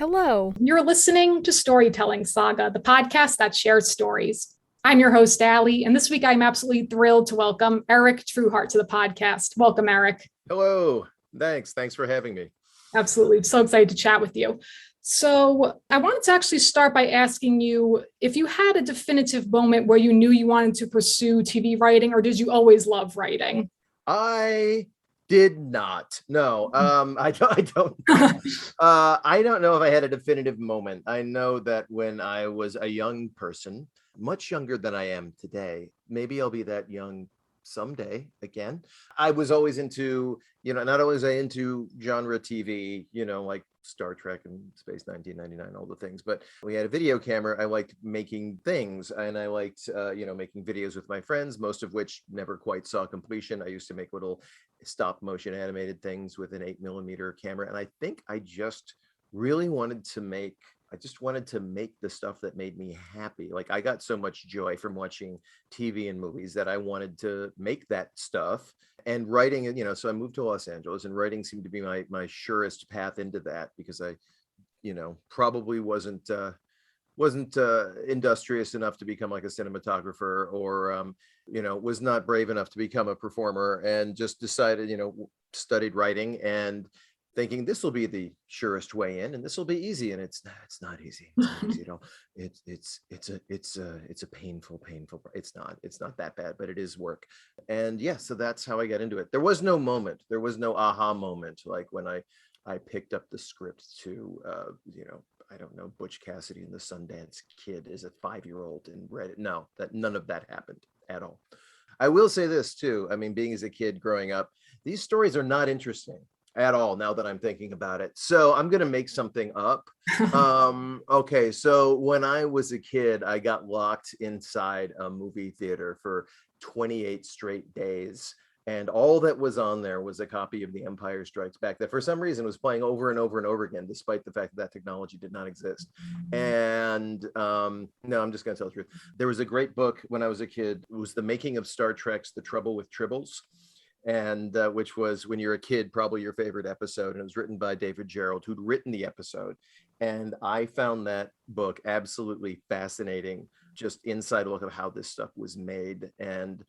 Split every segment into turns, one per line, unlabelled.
Hello.
You're listening to Storytelling Saga, the podcast that shares stories. I'm your host, Allie, and this week I'm absolutely thrilled to welcome Eric Trueheart to the podcast. Welcome, Eric.
Hello. Thanks for having me.
Absolutely. So excited to chat with you. So I wanted to actually start by asking you if you had a definitive moment where you knew you wanted to pursue TV writing, or did you always love writing?
I did not. No, I don't. I don't know if I had a definitive moment. I know that when I was a young person, much younger than I am today, maybe I'll be that young someday again. I was always into, not only was I into genre TV, like Star Trek and Space 1999, all the things, but we had a video camera. I liked making things, and I liked, making videos with my friends, most of which never quite saw completion. I used to make little stop motion animated things with an 8mm camera. And I think I just really wanted to make the stuff that made me happy. Like, I got so much joy from watching TV and movies that I wanted to make that stuff. And writing, so I moved to Los Angeles, and writing seemed to be my surest path into that, because I, probably wasn't industrious enough to become like a cinematographer, or was not brave enough to become a performer, and just decided, studied writing and thinking this will be the surest way in, and this will be easy. And it's not easy. It's not easy at all. It's a painful, it's not that bad, but it is work. And yeah, so that's how I got into it. There was no moment, there was no aha moment, like when I picked up the script to I don't know, Butch Cassidy and the Sundance Kid as a 5-year-old and read it. No, none of that happened at all. I will say this too. I mean, being as a kid growing up, these stories are not interesting at all now that I'm thinking about it. So I'm going to make something up. Okay. So when I was a kid, I got locked inside a movie theater for 28 straight days. And all that was on there was a copy of The Empire Strikes Back that for some reason was playing over and over and over again, despite the fact that technology did not exist. And no, I'm just going to tell the truth. There was a great book when I was a kid. It was The Making of Star Trek's The Trouble with Tribbles, and which was, when you're a kid, probably your favorite episode. And it was written by David Gerald, who'd written the episode. And I found that book absolutely fascinating, just inside look of how this stuff was made. And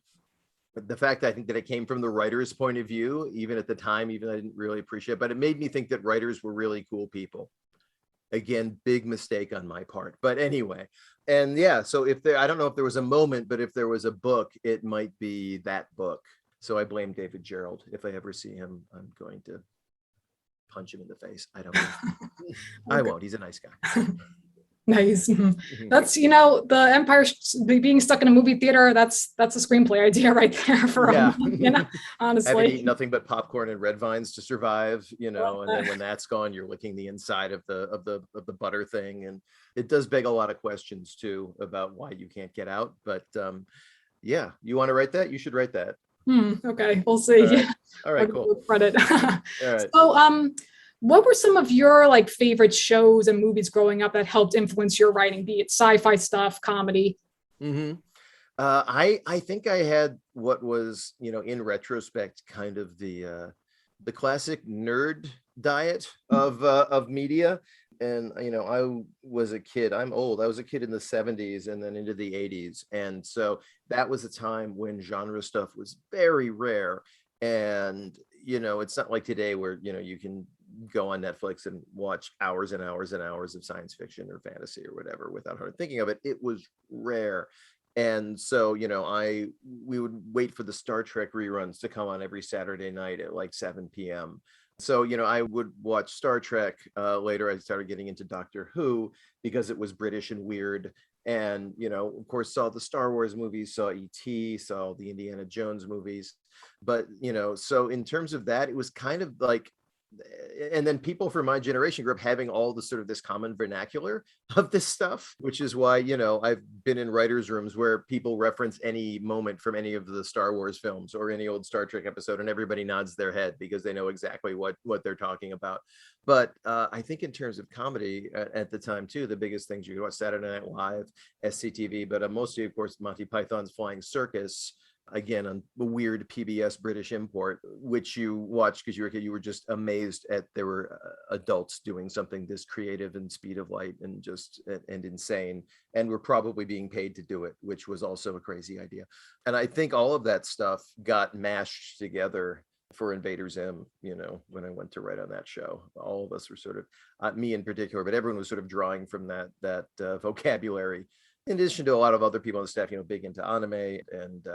the fact I think that it came from the writer's point of view, even at the time, even I didn't really appreciate it, but it made me think that writers were really cool people. Again, big mistake on my part, but anyway. And yeah, so I don't know if there was a moment, but if there was a book, it might be that book. So I blame David Gerald. If I ever see him, I'm going to punch him in the face. I don't know. I won't. He's a nice guy.
Nice. That's, the Empire being stuck in a movie theater. That's a screenplay idea right there for honestly.
Having eaten nothing but popcorn and red vines to survive, and then when that's gone, you're licking the inside of the butter thing. And it does beg a lot of questions too about why you can't get out. But yeah, you want to write that? You should write that.
Okay, we'll see.
All right, cool.
Credit.
All right.
So, what were some of your favorite shows and movies growing up that helped influence your writing, be it sci-fi stuff, comedy?
I think I had what was, in retrospect, kind of the classic nerd diet of media. And I was a kid. I'm old. I was a kid in the 70s and then into the 80s, and so that was a time when genre stuff was very rare. And it's not like today where you can go on Netflix and watch hours and hours and hours of science fiction or fantasy or whatever without hard thinking of it. It was rare. And so, we would wait for the Star Trek reruns to come on every Saturday night at like 7 p.m. So, I would watch Star Trek. Later, I started getting into Doctor Who because it was British and weird. And, of course, saw the Star Wars movies, saw E.T., saw the Indiana Jones movies. But, so in terms of that, it was kind of like, and then people from my generation grew up having all the sort of this common vernacular of this stuff, which is why, I've been in writers' rooms where people reference any moment from any of the Star Wars films or any old Star Trek episode, and everybody nods their head because they know exactly what they're talking about. But I think in terms of comedy at the time too, the biggest things you could watch: Saturday Night Live, SCTV, but mostly, of course, Monty Python's Flying Circus, again on the weird PBS British import, which you watched because you were a kid. You were just amazed at there were adults doing something this creative and speed of light and just and insane, and were probably being paid to do it, which was also a crazy idea. And I think all of that stuff got mashed together for Invader ZIM, when I went to write on that show. All of us were sort of, me in particular, but everyone was sort of drawing from that vocabulary. In addition to a lot of other people on the staff, big into anime and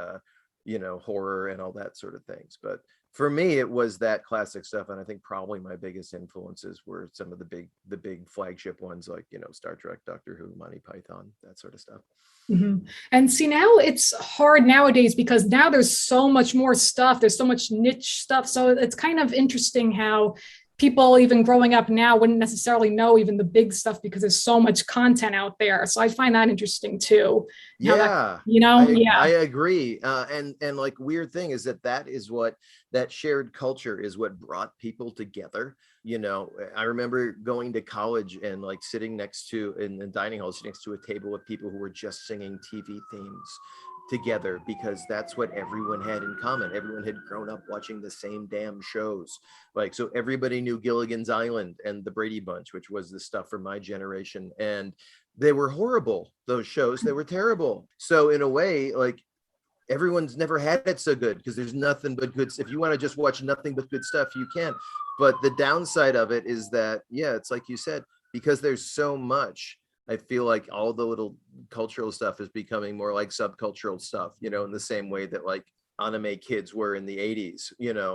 horror and all that sort of things. But for me, it was that classic stuff, and I think probably my biggest influences were some of the big flagship ones like Star Trek, Doctor Who, Monty Python, that sort of stuff.
Mm-hmm. And see, now it's hard nowadays because now there's so much more stuff. There's so much niche stuff. So it's kind of interesting how people even growing up now wouldn't necessarily know even the big stuff because there's so much content out there. So I find that interesting too.
Yeah, I agree. And like weird thing is that is what that shared culture is what brought people together. I remember going to college and like sitting next to in the dining hall, sitting next to a table of people who were just singing TV themes together because that's what everyone had in common. Everyone had grown up watching the same damn shows. Like, so everybody knew Gilligan's Island and the Brady Bunch, which was the stuff for my generation. And they were horrible, those shows. They were terrible. So in a way, like everyone's never had it so good because there's nothing but good. If you want to just watch nothing but good stuff, you can. But the downside of it is that, yeah, it's like you said, because there's so much, I feel like all the little cultural stuff is becoming more like subcultural stuff, in the same way that like anime kids were in the 80s,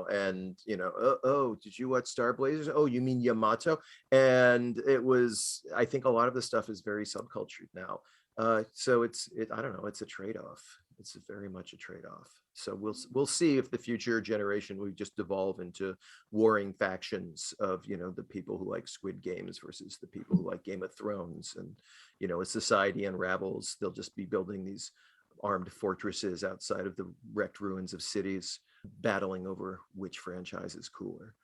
and, oh, did you watch Star Blazers? Oh, you mean Yamato? And it was, I think a lot of the stuff is very subcultured now. So I don't know, it's a trade-off. It's very much a trade-off. So we'll see if the future generation will just devolve into warring factions of, the people who like Squid Games versus the people who like Game of Thrones. And, as society unravels, they'll just be building these armed fortresses outside of the wrecked ruins of cities, battling over which franchise is cooler.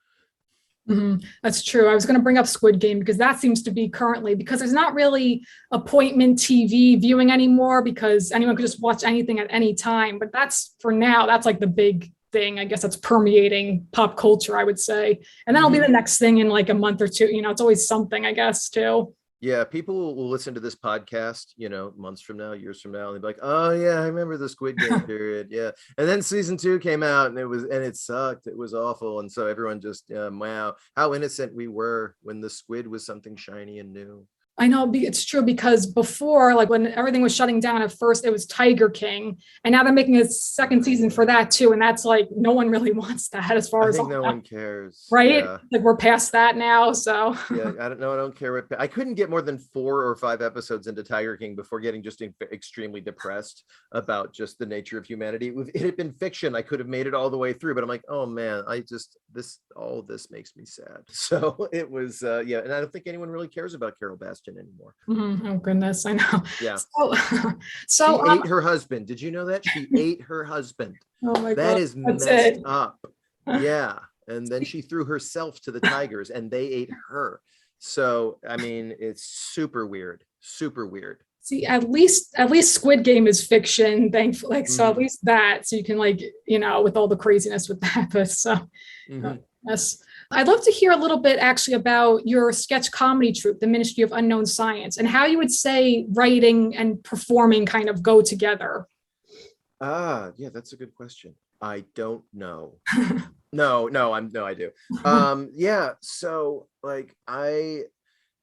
Mm-hmm. That's true. I was going to bring up Squid Game because that seems to be currently, because there's not really appointment TV viewing anymore because anyone could just watch anything at any time. But that's for now, that's like the big thing, I guess, that's permeating pop culture, I would say. And that'll be the next thing in like a month or two. It's always something, I guess, too.
Yeah, people will listen to this podcast, months from now, years from now, and they'll be like, "Oh yeah, I remember the Squid Game period." Yeah, and then season 2 came out, and it sucked. It was awful, and so everyone just, wow, how innocent we were when the squid was something shiny and new.
I know it's true because before, like when everything was shutting down at first, it was Tiger King, and now they're making a second season for that too, and that's like no one really wants that as far as
no one cares,
right?
Yeah.
Like we're past that now, so
yeah, I don't care. I couldn't get more than 4 or 5 episodes into Tiger King before getting just extremely depressed about just the nature of humanity. If it had been fiction, I could have made it all the way through, but I'm like, oh man, all this makes me sad. So it was, yeah, and I don't think anyone really cares about Carol Baskin anymore.
Mm-hmm. Oh goodness, I know.
Yeah.
So
she ate her husband. Did you know that? She ate her husband.
Oh my God.
That is messed up. Yeah. And then she threw herself to the tigers and they ate her. So, I mean, it's super weird. Super weird.
See, at least Squid Game is fiction, thankfully. Like, so at least that, so you can like, with all the craziness with that. But so yes. I'd love to hear a little bit actually about your sketch comedy troupe, the Ministry of Unknown Science, and how you would say writing and performing kind of go together.
Yeah, that's a good question. I don't know. No, I do. Yeah, so like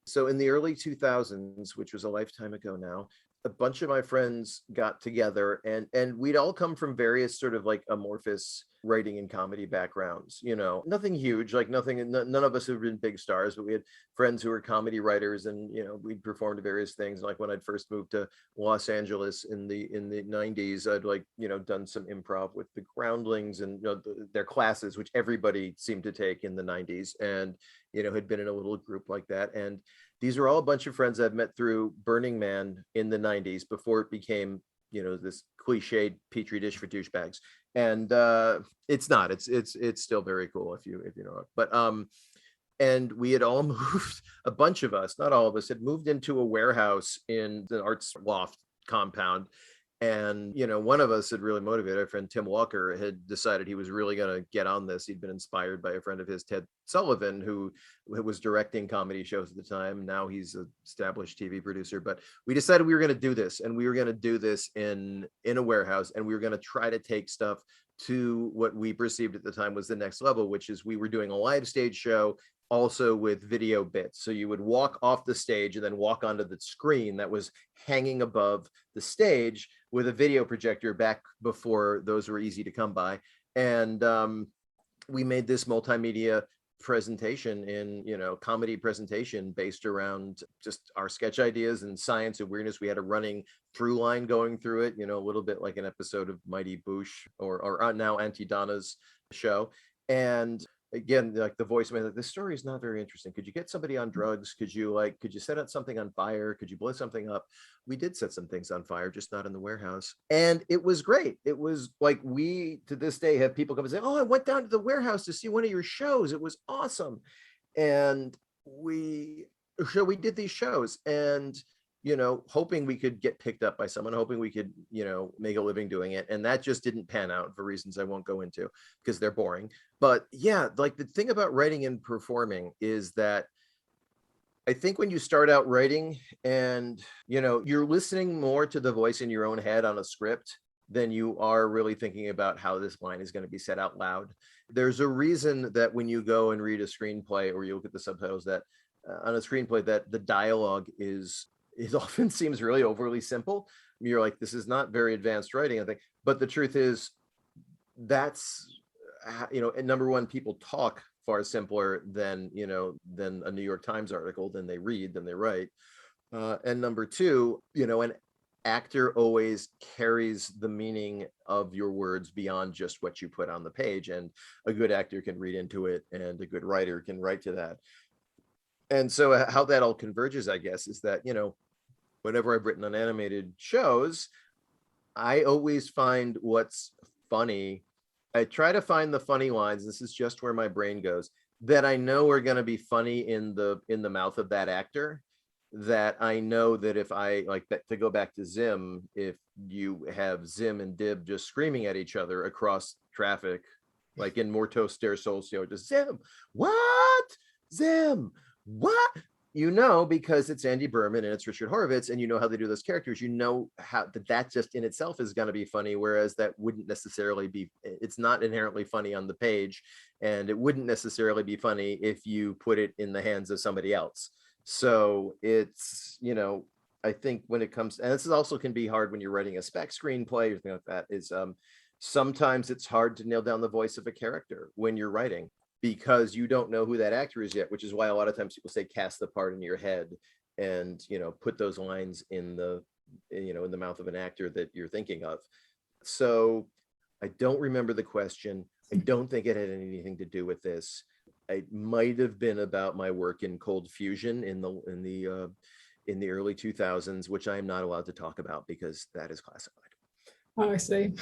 so in the early 2000s, which was a lifetime ago now, a bunch of my friends got together and we'd all come from various sort of like amorphous writing and comedy backgrounds, nothing huge, like none of us have been big stars, but we had friends who were comedy writers and, we'd performed various things. Like when I'd first moved to Los Angeles in the 90s, I'd like, done some improv with the Groundlings and their classes, which everybody seemed to take in the 90s and, had been in a little group like that. And these are all a bunch of friends I've met through Burning Man in the 90s before it became, this cliched petri dish for douchebags. And it's not, it's still very cool if you know it. But and we had all moved, a bunch of us, not all of us, had moved into a warehouse in the Arts Loft compound. And, one of us had really motivated, our friend Tim Walker had decided he was really going to get on this. He'd been inspired by a friend of his, Ted Sullivan, who was directing comedy shows at the time. Now he's an established TV producer. But we decided we were going to do this, and we were going to do this in a warehouse, and we were going to try to take stuff to what we perceived at the time was the next level, which is we were doing a live stage show also with video bits. So you would walk off the stage and then walk onto the screen that was hanging above the stage with a video projector back before those were easy to come by. And we made this multimedia presentation comedy presentation based around just our sketch ideas and science and weirdness. We had a running through line going through it, a little bit like an episode of Mighty Boosh or now Auntie Donna's show. And again, like the voice man, this story is not very interesting. Could you get somebody on drugs? Could you set out something on fire? Could you blow something up? We did set some things on fire, just not in the warehouse. And it was great. It was like, we to this day have people come and say, oh, I went down to the warehouse to see one of your shows. It was awesome. And we did these shows, and hoping we could get picked up by someone, hoping we could, make a living doing it. And that just didn't pan out for reasons I won't go into because they're boring. But yeah, like the thing about writing and performing is that I think when you start out writing and, you're listening more to the voice in your own head on a script than you are really thinking about how this line is going to be said out loud. There's a reason that when you go and read a screenplay or you look at the subtitles that on a screenplay that the dialogue it often seems really overly simple. You're like, this is not very advanced writing, I think. But the truth is, that's, and number one, people talk far simpler than a New York Times article, than they read, than they write. And number two, an actor always carries the meaning of your words beyond just what you put on the page. And a good actor can read into it, and a good writer can write to that. And so how that all converges, I guess, is that, whenever I've written on animated shows, I always find what's funny. I try to find the funny lines. This is just where my brain goes, that I know are going to be funny in the mouth of that actor. That I know that if I like that, to go back to Zim, if you have Zim and Dib just screaming at each other across traffic, like in Mortos Der Solcio, just Zim, what? Zim, what? Because it's Andy Berman and it's Richard Horvitz, and how they do those characters, how that just in itself is going to be funny, whereas that wouldn't necessarily be, it's not inherently funny on the page, and it wouldn't necessarily be funny if you put it in the hands of somebody else. So it's, I think when it comes, and this is also can be hard when you're writing a spec screenplay or something like that, is sometimes it's hard to nail down the voice of a character when you're writing, because you don't know who that actor is yet, which is why a lot of times people say cast the part in your head and, put those lines in the mouth of an actor that you're thinking of. So I don't remember the question. I don't think it had anything to do with this. It might have been about my work in Cold Fusion in the early 2000s, which I am not allowed to talk about because that is classified.
Oh, I see.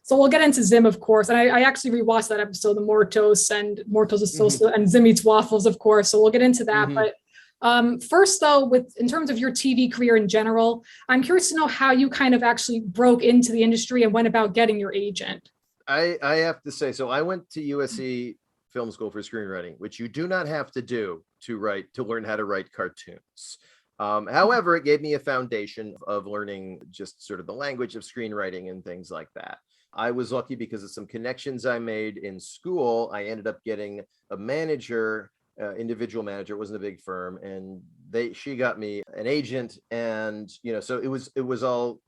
So we'll get into Zim, of course. And I actually rewatched that episode, the Mortos is so, and Zim eats waffles, of course. So we'll get into that. But first, though, in terms of your TV career in general, I'm curious to know how you kind of actually broke into the industry and went about getting your agent.
I have to say, so I went to USC Film School for Screenwriting, which you do not have to do to learn how to write cartoons. However, it gave me a foundation of learning just sort of the language of screenwriting and things like that. I was lucky because of some connections I made in school. I ended up getting a manager, individual manager. It wasn't a big firm, and she got me an agent, and so it was all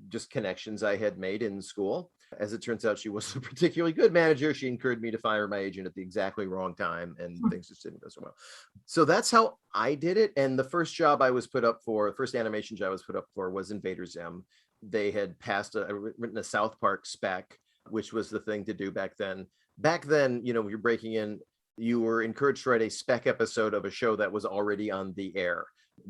just connections I had made in school. As it turns out, she wasn't a particularly good manager. She encouraged me to fire my agent at the exactly wrong time, and things just didn't go so well. So that's how I did it. And the first job I was put up for, the first animation job I was put up for was Invader ZIM. They had written a South Park spec, which was the thing to do back then. Back then, you're breaking in, you were encouraged to write a spec episode of a show that was already on the air,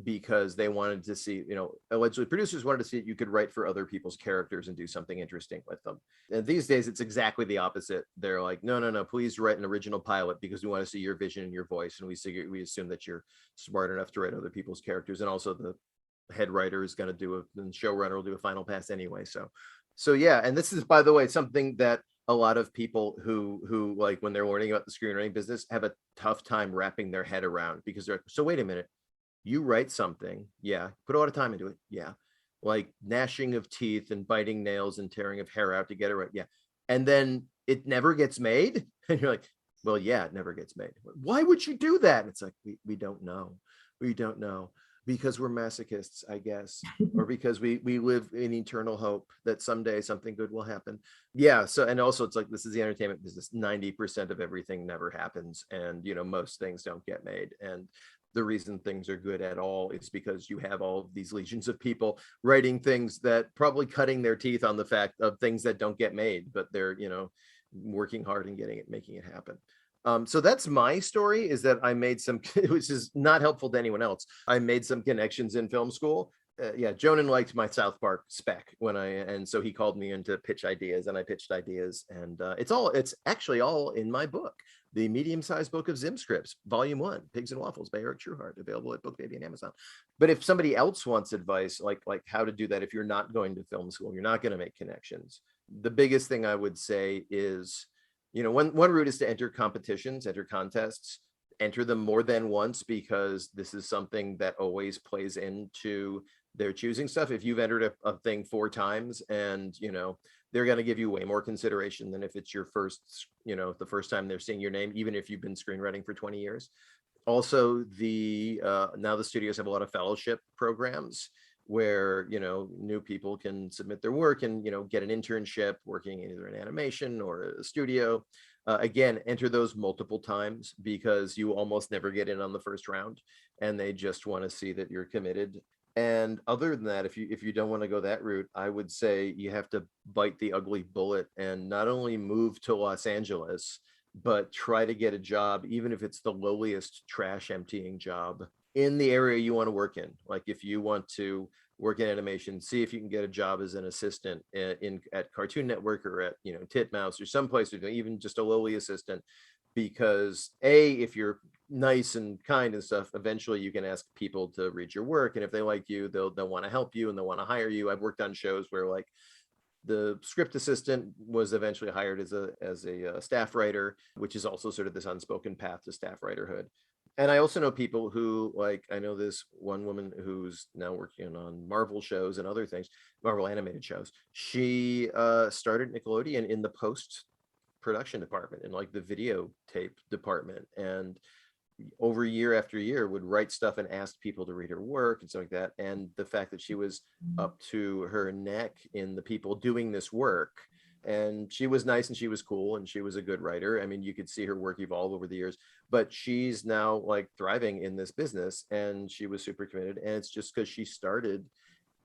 because they wanted to see, allegedly producers wanted to see you could write for other people's characters and do something interesting with them. And these days it's exactly the opposite. They're like, no, please write an original pilot because we want to see your vision and your voice, and we assume that you're smart enough to write other people's characters. And also head writer is going to do and showrunner will do a final pass anyway. So yeah. And this is, by the way, something that a lot of people who like when they're learning about the screenwriting business have a tough time wrapping their head around, because they're like, so wait a minute, you write something, yeah, put a lot of time into it, yeah, like gnashing of teeth and biting nails and tearing of hair out to get it right, yeah, and then it never gets made, and you're like, well, yeah, it never gets made. Why would you do that? And it's like, we don't know, because we're masochists, I guess, or because we live in eternal hope that someday something good will happen. Yeah. So, and also it's like, this is the entertainment business. 90% of everything never happens, and most things don't get made. And the reason things are good at all is because you have all of these legions of people writing things that probably cutting their teeth on the fact of things that don't get made, but they're working hard and making it happen. So that's my story, is that I made some, which is not helpful to anyone else. I made some connections in film school. Yeah, Jonan liked my South Park spec and so he called me in to pitch ideas, and I pitched ideas, and it's actually all in my book, the medium-sized book of Zim scripts, volume 1, Pigs and Waffles by Eric Trueheart, available at BookBaby and Amazon. But if somebody else wants advice, like how to do that, if you're not going to film school, you're not going to make connections, the biggest thing I would say is, one route is to enter competitions, enter contests, enter them more than once, because this is something that always plays into their choosing stuff. If you've entered a thing 4 times, and they're going to give you way more consideration than if it's your first, the first time they're seeing your name, even if you've been screenwriting for 20 years. Also, now the studios have a lot of fellowship programs where new people can submit their work and get an internship working in either an animation or a studio. Again, enter those multiple times, because you almost never get in on the first round, and they just want to see that you're committed. And other than that, if you don't want to go that route, I would say you have to bite the ugly bullet and not only move to Los Angeles, but try to get a job, even if it's the lowliest trash emptying job, in the area you want to work in. Like if you want to work in animation, see if you can get a job as an assistant at Cartoon Network, or at Titmouse, or someplace, or even just a lowly assistant, because if you're nice and kind and stuff, eventually you can ask people to read your work, and if they like you, they'll want to help you and they'll want to hire you. I've worked on shows where like the script assistant was eventually hired as a staff writer, which is also sort of this unspoken path to staff writerhood. And I also know people who, like, I know this one woman who's now working on Marvel shows and other things, Marvel animated shows. She started Nickelodeon in the post-production department, in like the videotape department, and over year after year would write stuff and ask people to read her work and stuff like that. And the fact that she was up to her neck in the people doing this work, and she was nice and she was cool and she was a good writer. I mean, you could see her work evolve over the years, but she's now like thriving in this business, and she was super committed. And it's just because she started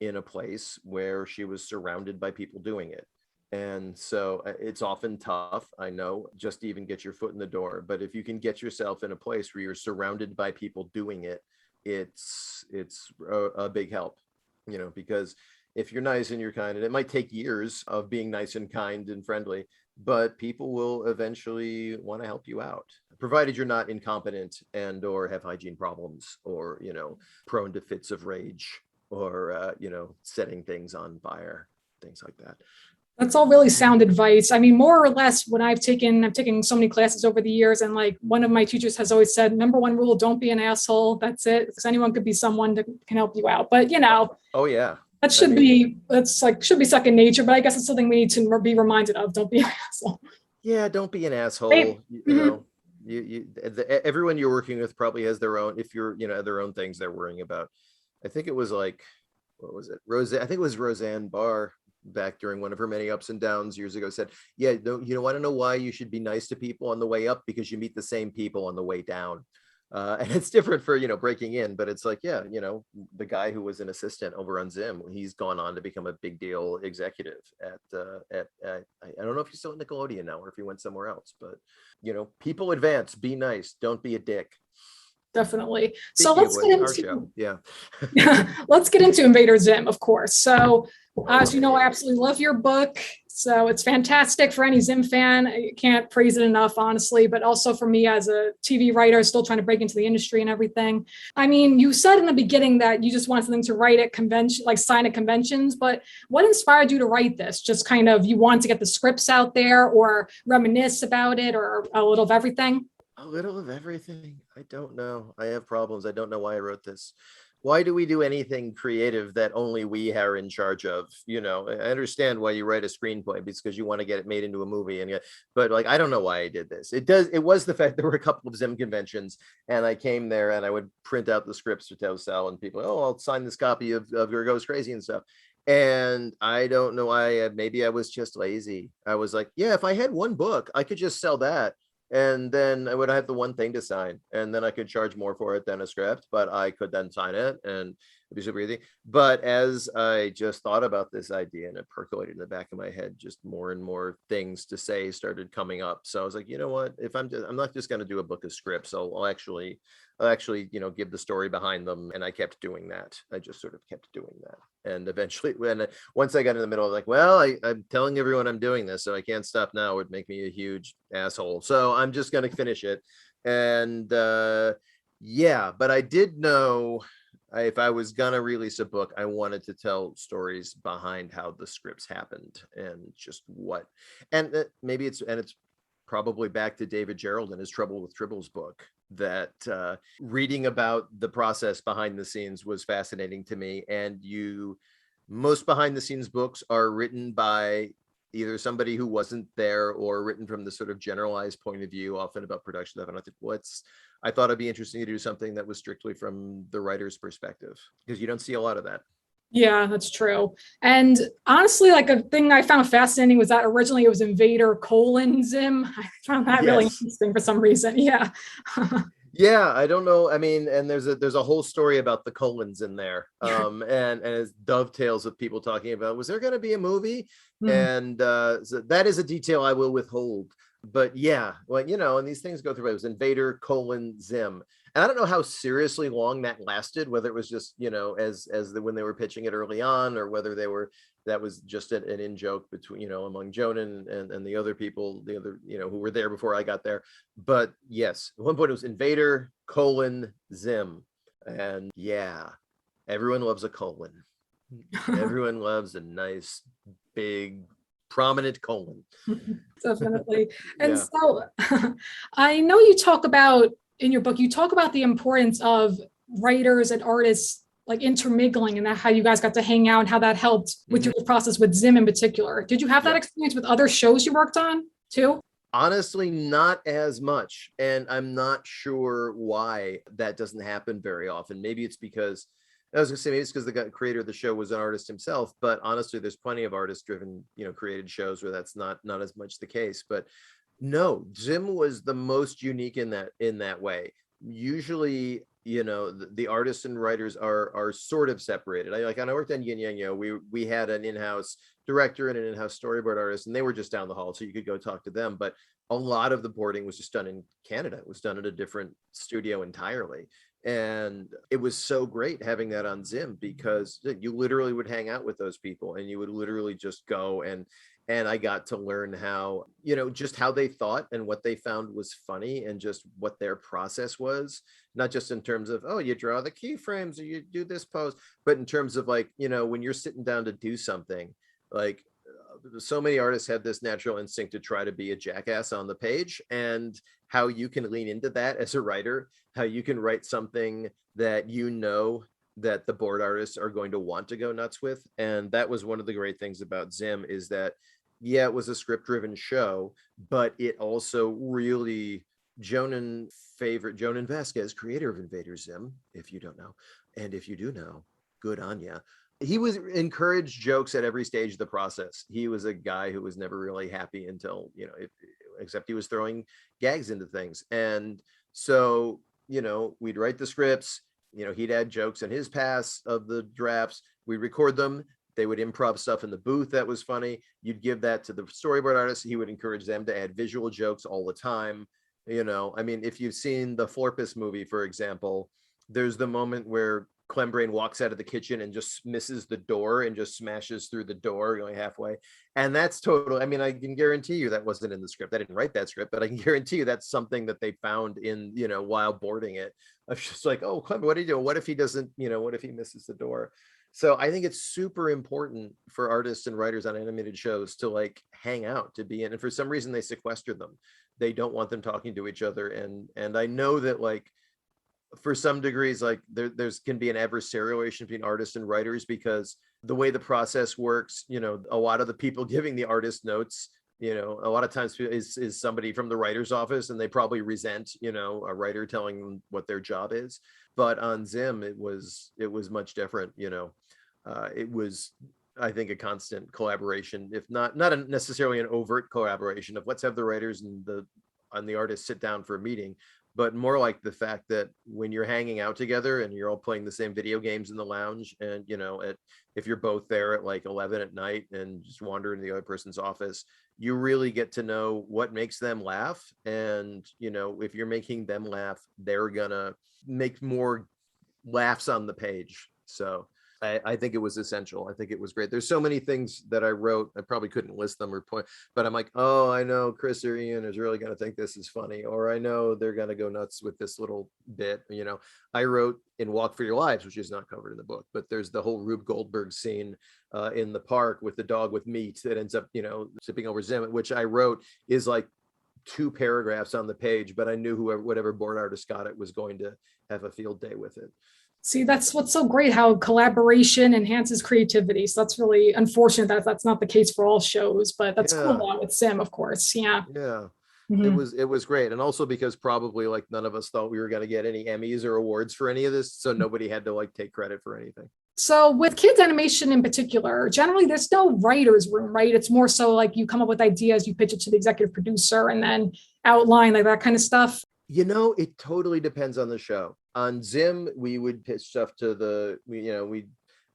in a place where she was surrounded by people doing it. And so it's often tough, I know, just to even get your foot in the door. But if you can get yourself in a place where you're surrounded by people doing it, it's a big help, because if you're nice and you're kind, and it might take years of being nice and kind and friendly, but people will eventually want to help you out, provided you're not incompetent and or have hygiene problems, or prone to fits of rage, or setting things on fire, things like that.
That's all really sound advice. I mean, more or less, when I've taken so many classes over the years, and like one of my teachers has always said, number 1 rule, don't be an asshole. That's it. Because anyone could be someone that can help you out. But
oh yeah,
that should be second nature. But I guess it's something we need to be reminded of. Don't be an asshole.
Yeah, don't be an asshole.
Right.
Everyone you're working with probably has their own, if you're their own things they're worrying about. I think it was like, what was it, I think it was Roseanne Barr, back during one of her many ups and downs years ago, said, yeah, you want to know why you should be nice to people on the way up? Because you meet the same people on the way down. And it's different for breaking in, but it's like, yeah, the guy who was an assistant over on Zim, he's gone on to become a big deal executive at I don't know if he's still at Nickelodeon now or if he went somewhere else, but people advance, be nice, don't be a dick.
definitely. So
Speaking of
let's get
which, our
into
show, yeah.
let's get into Invader Zim, of course. So, as you know, I absolutely love your book. So it's fantastic for any Zim fan. I can't praise it enough, honestly, but also for me as a TV writer, still trying to break into the industry and everything. I mean, you said in the beginning that you just want something to write at convention, like sign at conventions, but what inspired you to write this? Just kind of you want to get the scripts out there or reminisce about it or a little of everything?
A little of everything. I don't know. I have problems. I don't know why I wrote this. Why do we do anything creative that only we are in charge of? You know, I understand why you write a screenplay because you want to get it made into a movie. But like, I don't know why I did this. It was the fact there were a couple of Zim conventions and I came there and I would print out the scripts to tell Sal and people, oh, I'll sign this copy of Your Goes Crazy and stuff. And I don't know why. Maybe I was just lazy. I was like, yeah, if I had one book, I could just sell that. And then I would have the one thing to sign, and then I could charge more for it than a script, but I could then sign it and it'd be super easy. But as I just thought about this idea and it percolated in the back of my head, just more and more things to say started coming up. So I was like, you know what, if I'm not just going to do a book of scripts, I'll actually, give the story behind them. And I kept doing that. I just sort of kept doing that. And eventually once I got in the middle, I was like, well, I'm telling everyone I'm doing this, so I can't stop now. It would make me a huge asshole. So I'm just going to finish it. And yeah, but I did know if I was going to release a book, I wanted to tell stories behind how the scripts happened and just what, and maybe it's probably back to David Gerald and his Trouble with Tribbles book, that reading about the process behind the scenes was fascinating to me. And most behind the scenes books are written by either somebody who wasn't there or written from the sort of generalized point of view, often about production stuff. And I thought it'd be interesting to do something that was strictly from the writer's perspective, because you don't see a lot of that.
Yeah, that's true. And honestly, like a thing I found fascinating was that originally it was Invader Zim. I found that really
Yes.
interesting for some reason. Yeah.
Yeah, I don't know. I mean, and there's a whole story about the colons in there. And it dovetails with people talking about, was there going to be a movie? And so that is a detail I will withhold. But yeah, well, and these things go through. It was Invader Zim. And I don't know how seriously long that lasted, whether it was just, when they were pitching it early on, or whether that was just an in joke between, among Jonan and the other people, who were there before I got there. But yes, at one point it was Invader Zim. And yeah, everyone loves a colon. Everyone loves a nice, big, prominent colon.
Definitely. And
Yeah.
so I know you talk about in your book, you talk about the importance of writers and artists like intermingling, and that how you guys got to hang out and how that helped with your process with Zim in particular. Did you have that experience with other shows you worked on too?
Honestly, not as much. And I'm not sure why that doesn't happen very often. Maybe it's because I was gonna say maybe it's because the creator of the show was an artist himself, but honestly, there's plenty of artist-driven, created shows where that's not as much the case. But no, Zim was the most unique in that way. Usually, the artists and writers are sort of separated. I worked on Yin Yang Yo. We had an in-house director and an in-house storyboard artist, and they were just down the hall, so you could go talk to them. But a lot of the boarding was just done in Canada. It was done at a different studio entirely. And it was so great having that on Zim, because you literally would hang out with those people and you would literally just go and I got to learn how, just how they thought and what they found was funny and just what their process was, not just in terms of, oh, you draw the keyframes or you do this pose, but in terms of like, when you're sitting down to do something, like so many artists have this natural instinct to try to be a jackass on the page, and how you can lean into that as a writer, how you can write something that that the board artists are going to want to go nuts with. And that was one of the great things about Zim, is that yeah, it was a script driven show, but it also really, Jonan Vasquez, creator of Invader Zim, if you don't know, and if you do know, good on ya. He was encouraged jokes at every stage of the process. He was a guy who was never really happy until, except he was throwing gags into things. And so, we'd write the scripts, he'd add jokes in his pass of the drafts. We'd record them. They would improv stuff in the booth that was funny. You'd give that to the storyboard artist. He would encourage them to add visual jokes all the time. You know, I mean, if you've seen the Florpus movie, for example, there's the moment where Clembrain walks out of the kitchen and just misses the door and just smashes through the door going halfway. And that's total. I mean, I can guarantee you that wasn't in the script. I didn't write that script, but I can guarantee you that's something that they found in, you know, while boarding it. I was just like, oh, Clem, what do you do? What if he doesn't, you know, what if he misses the door? So I think it's super important for artists and writers on animated shows to like hang out, to be in. And for some reason they sequester them. They don't want them talking to each other. And I know that like for some degrees, like there's can be an adversarial relation between artists and writers because the way the process works, you know, a lot of the people giving the artist notes, you know, a lot of times is somebody from the writer's office, and they probably resent, you know, a writer telling them what their job is. But on Zim, it was much different, you know. It was, I think, a constant collaboration, if not necessarily an overt collaboration of let's have the writers and the artists sit down for a meeting, but more like the fact that when you're hanging out together and you're all playing the same video games in the lounge, and you know, if you're both there at like 11 at night and just wander into the other person's office, you really get to know what makes them laugh. And you know, if you're making them laugh, they're gonna make more laughs on the page. So I think it was essential. I think it was great. There's so many things that I wrote. I probably couldn't list them or point, but I'm like, oh, I know Chris or Ian is really going to think this is funny, or I know they're going to go nuts with this little bit. You know, I wrote in Walk for Your Lives, which is not covered in the book, but there's the whole Rube Goldberg scene in the park with the dog with meat that ends up, you know, sipping over Zim, which I wrote is like 2 paragraphs on the page, but I knew whatever board artist got it was going to have a field day with it.
See, that's what's so great, how collaboration enhances creativity. So that's really unfortunate that that's not the case for all shows, but that's cool about with Sim, of course. Yeah.
Yeah.
Mhm.
It was great. And also because probably like none of us thought we were going to get any Emmys or awards for any of this. So nobody had to like take credit for anything.
So with kids animation in particular, generally there's no writer's room, right? It's more so like you come up with ideas, you pitch it to the executive producer and then outline like that kind of stuff.
You know, it totally depends on the show. On Zim, we would pitch stuff to we'd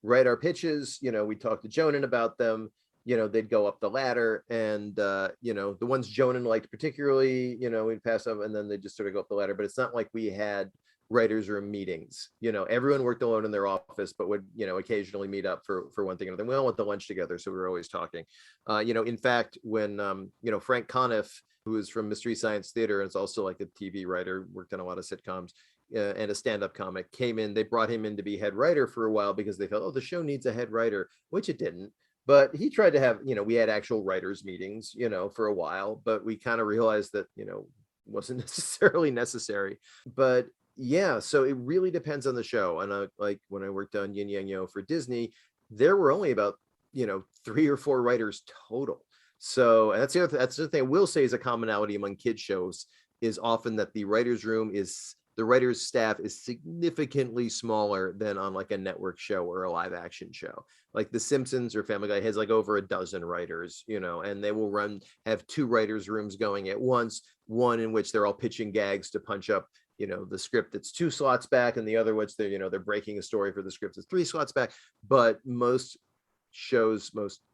write our pitches, you know, we'd talk to Jonan about them, you know, they'd go up the ladder, and, you know, the ones Jonan liked particularly, you know, we'd pass up and then they just sort of go up the ladder. But it's not like we had writers' room meetings. You know, everyone worked alone in their office, but would, you know, occasionally meet up for one thing or another. We all went to lunch together, so we were always talking. You know, in fact, when, you know, Frank Conniff, who is from Mystery Science Theater and is also like a TV writer, worked on a lot of sitcoms, and a stand-up comic, came in. They brought him in to be head writer for a while because they felt, oh, the show needs a head writer, which it didn't. But he tried to have, you know, we had actual writers meetings, you know, for a while, but we kind of realized that, you know, wasn't necessarily necessary. But yeah, so it really depends on the show. And like when I worked on Yin Yang Yo for Disney, there were only about, you know, 3 or 4 writers total. So and that's the thing I will say is a commonality among kids shows is often that the writer's staff is significantly smaller than on like a network show or a live action show. Like The Simpsons or Family Guy has like over a dozen writers, you know, and they will have 2 writers' rooms going at once, one in which they're all pitching gags to punch up, you know, the script that's 2 slots back, and the other which they're breaking a story for the script that's 3 slots back. But most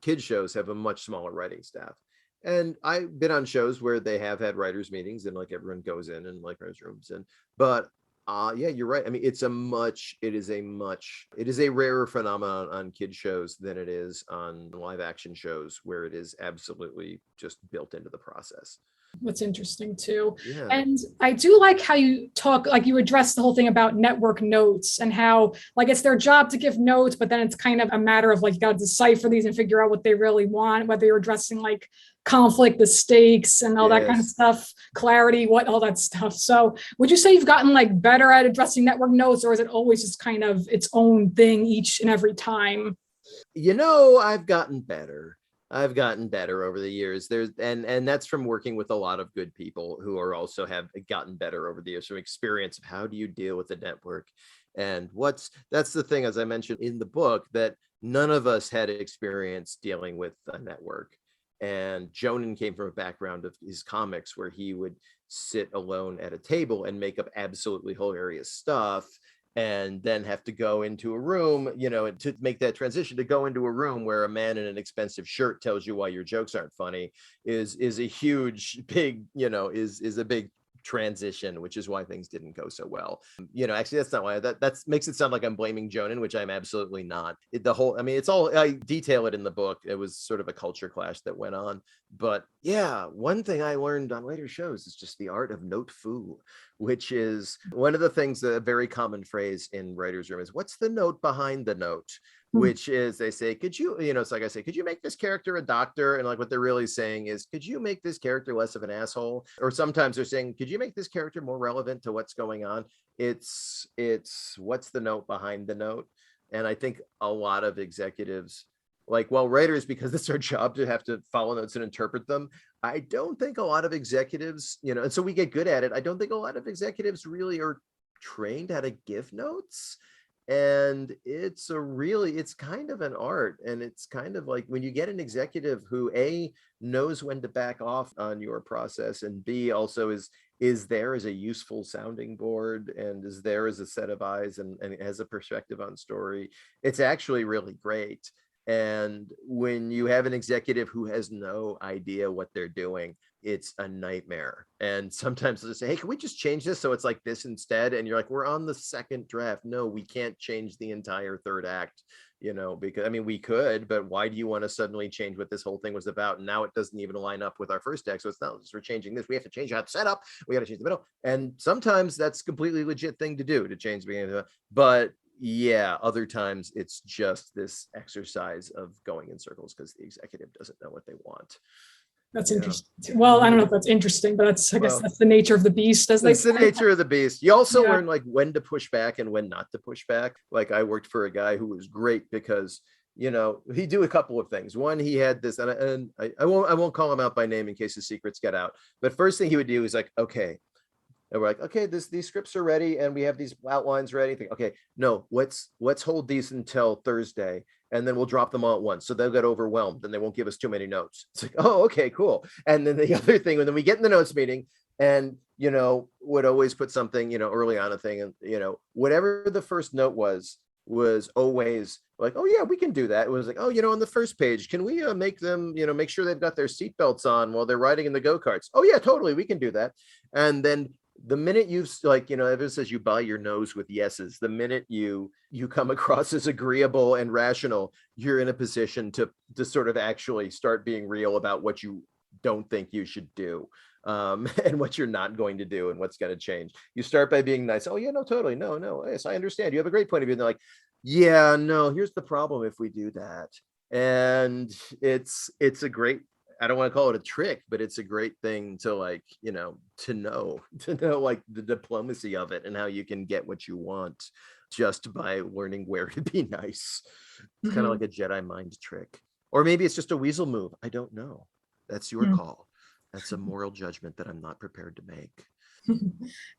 kids shows have a much smaller writing staff. And I've been on shows where they have had writers meetings and like everyone goes in and like writers rooms, and but yeah, you're right. I mean, it is a rarer phenomenon on kid shows than it is on live action shows, where it is absolutely just built into the process.
What's interesting too.
Yeah.
And I do like how you talk, like you address the whole thing about network notes and how like it's their job to give notes, but then it's kind of a matter of like you got to decipher these and figure out what they really want, whether you're addressing like conflict, the stakes and all that kind of stuff, clarity, all that stuff. So would you say you've gotten like better at addressing network notes, or is it always just kind of its own thing each and every time?
You know, I've gotten better over the years. And that's from working with a lot of good people who are also have gotten better over the years from experience of how do you deal with the network. And that's the thing, as I mentioned in the book, that none of us had experience dealing with a network. And Jonan came from a background of his comics where he would sit alone at a table and make up absolutely hilarious stuff, and then have to go into a room, you know, to make that transition to go into a room where a man in an expensive shirt tells you why your jokes aren't funny is a huge, big, you know, is a big transition, which is why things didn't go so well. Actually, that's not why. That makes it sound like I'm blaming Jonan, which I'm absolutely not. It's all, I detail it in the book. It was sort of a culture clash that went on. But yeah, one thing I learned on later shows is just the art of note foo, which is one of the things, a very common phrase in writers' room is, what's the note behind the note? Which is, they say, could you, it's like I say, could you make this character a doctor? And like what they're really saying is, could you make this character less of an asshole? Or sometimes they're saying, could you make this character more relevant to what's going on? It's what's the note behind the note? And I think a lot of executives, writers, because it's our job to have to follow notes and interpret them. I don't think a lot of executives, and so we get good at it. I don't think a lot of executives really are trained how to give notes. And it's kind of an art. And it's kind of like when you get an executive who A, knows when to back off on your process, and B, also is there as a useful sounding board, and is there as a set of eyes, and has a perspective on story, it's actually really great. And when you have an executive who has no idea what they're doing, it's a nightmare. And sometimes they'll just say, hey, can we just change this so it's like this instead? And you're like, we're on the second draft. No, we can't change the entire third act, because we could, but why do you want to suddenly change what this whole thing was about? And now it doesn't even line up with our first act. So it's not just we're changing this. We have to change how it's set up. We got to change the middle. And sometimes that's a completely legit thing to do, to change the beginning of the, but yeah, other times it's just this exercise of going in circles because the executive doesn't know what they want.
That's interesting. Well, I don't know if that's interesting, but I guess that's the nature of the beast, as they say.
It's the nature of the beast. You also learn when to push back and when not to push back. I worked for a guy who was great because he'd do a couple of things. One, he had this, and I won't call him out by name in case the secrets get out. But first thing he would do is like, okay. And we're like, okay, these scripts are ready and we have these outlines ready. Think, okay, no, let's hold these until Thursday, and then we'll drop them all at once. So they'll get overwhelmed and they won't give us too many notes. It's like, oh, okay, cool. And then the other thing, when then we get in the notes meeting, and would always put something, early on a thing, and whatever the first note was always like, oh yeah, we can do that. It was like, oh, on the first page, can we make them, make sure they've got their seatbelts on while they're riding in the go-karts? Oh yeah, totally, we can do that. And then the minute you everyone says you buy your nose with yeses, the minute you come across as agreeable and rational, you're in a position to sort of actually start being real about what you don't think you should do, and what you're not going to do and what's going to change. You start by being nice. Oh yeah, no, totally. No. Yes, I understand. You have a great point of view. And they're like, yeah, no, here's the problem if we do that. And it's a great, I don't want to call it a trick, but it's a great thing to to know like the diplomacy of it and how you can get what you want just by learning where to be nice. It's kind of like a Jedi mind trick, or maybe it's just a weasel move. I don't know. That's your call. That's a moral judgment that I'm not prepared to make.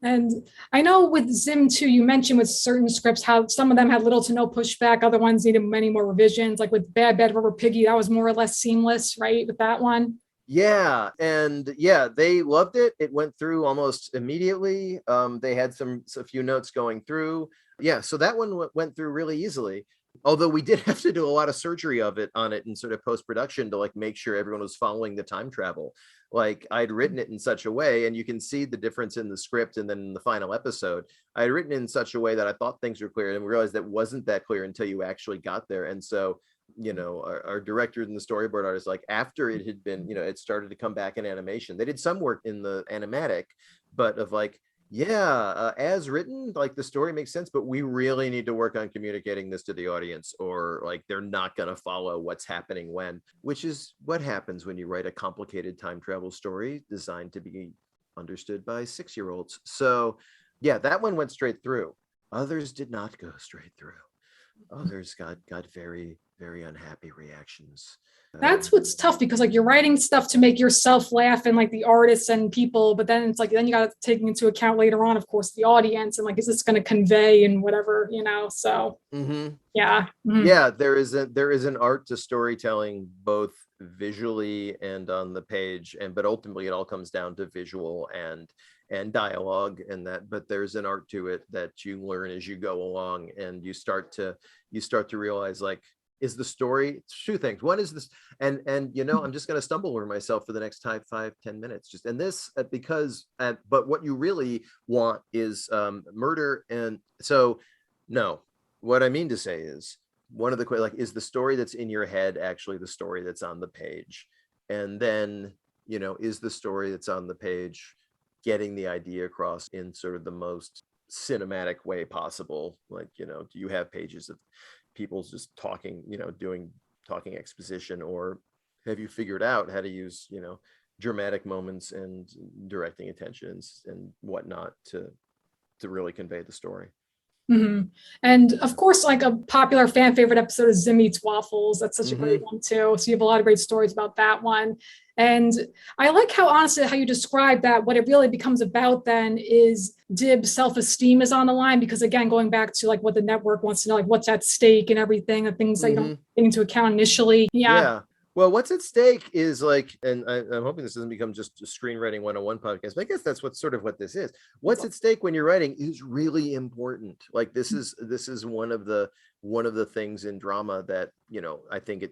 And I know with Zim too, you mentioned with certain scripts how some of them had little to no pushback, other ones needed many more revisions. Like with Bad Bad Rubber Piggy, that was more or less seamless, right? With that one.
Yeah, and yeah, they loved it. It went through almost immediately. They had a few notes going through. Yeah, so that one went through really easily. Although we did have to do a lot of surgery on it in sort of post-production to make sure everyone was following the time travel. I'd written it in such a way, and you can see the difference in the script and then in the final episode. I had written it in such a way that I thought things were clear, and we realized that wasn't that clear until you actually got there. And so, our director and the storyboard artist, after it had been, it started to come back in animation. They did some work in the animatic, but of as written, the story makes sense, but we really need to work on communicating this to the audience, or they're not going to follow what's happening when, which is what happens when you write a complicated time travel story designed to be understood by 6-year-olds. So yeah, that one went straight through. Others did not go straight through. Others got very, very unhappy reactions.
That's what's tough, because you're writing stuff to make yourself laugh and the artists and people, but then it's then you got to take into account later on, of course, the audience, and is this going to convey and whatever, so yeah.
Yeah, there is an art to storytelling, both visually and on the page, but ultimately it all comes down to visual and dialogue, and that, but there's an art to it that you learn as you go along, and you start to realize is the story, it's two things. One is this, and I'm just going to stumble over myself for the next 5-10 minutes, just, and this because but what you really want is murder. And so no, what I mean to say is, one of the like, is the story that's in your head actually the story that's on the page? And then, is the story that's on the page getting the idea across in sort of the most cinematic way possible? Like, do you have pages of people just talking, doing talking exposition, or have you figured out how to use, dramatic moments and directing attentions and whatnot to really convey the story?
Mm-hmm. And of course, like a popular fan favorite episode is ZIM Eats Waffles. That's such a great one too. So you have a lot of great stories about that one. And I like how honestly how you describe that. What it really becomes about then is Dib's self-esteem is on the line, because again, going back to like what the network wants to know, like what's at stake and everything, the things that you don't take into account initially.
Yeah. Well, what's at stake is like, and I'm hoping this doesn't become just a screenwriting 101 podcast, but I guess that's what this is. What's at stake when you're writing is really important. Like this is one of the things in drama that, I think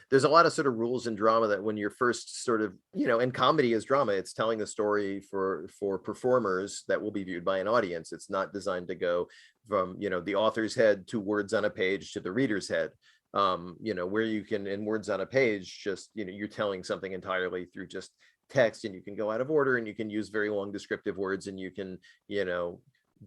there's a lot of sort of rules in drama that when you're first sort of, and comedy is drama, it's telling a story for performers that will be viewed by an audience. It's not designed to go from, the author's head to words on a page to the reader's head. Where you can, in words on a page, just, you're telling something entirely through just text, and you can go out of order, and you can use very long descriptive words, and you can,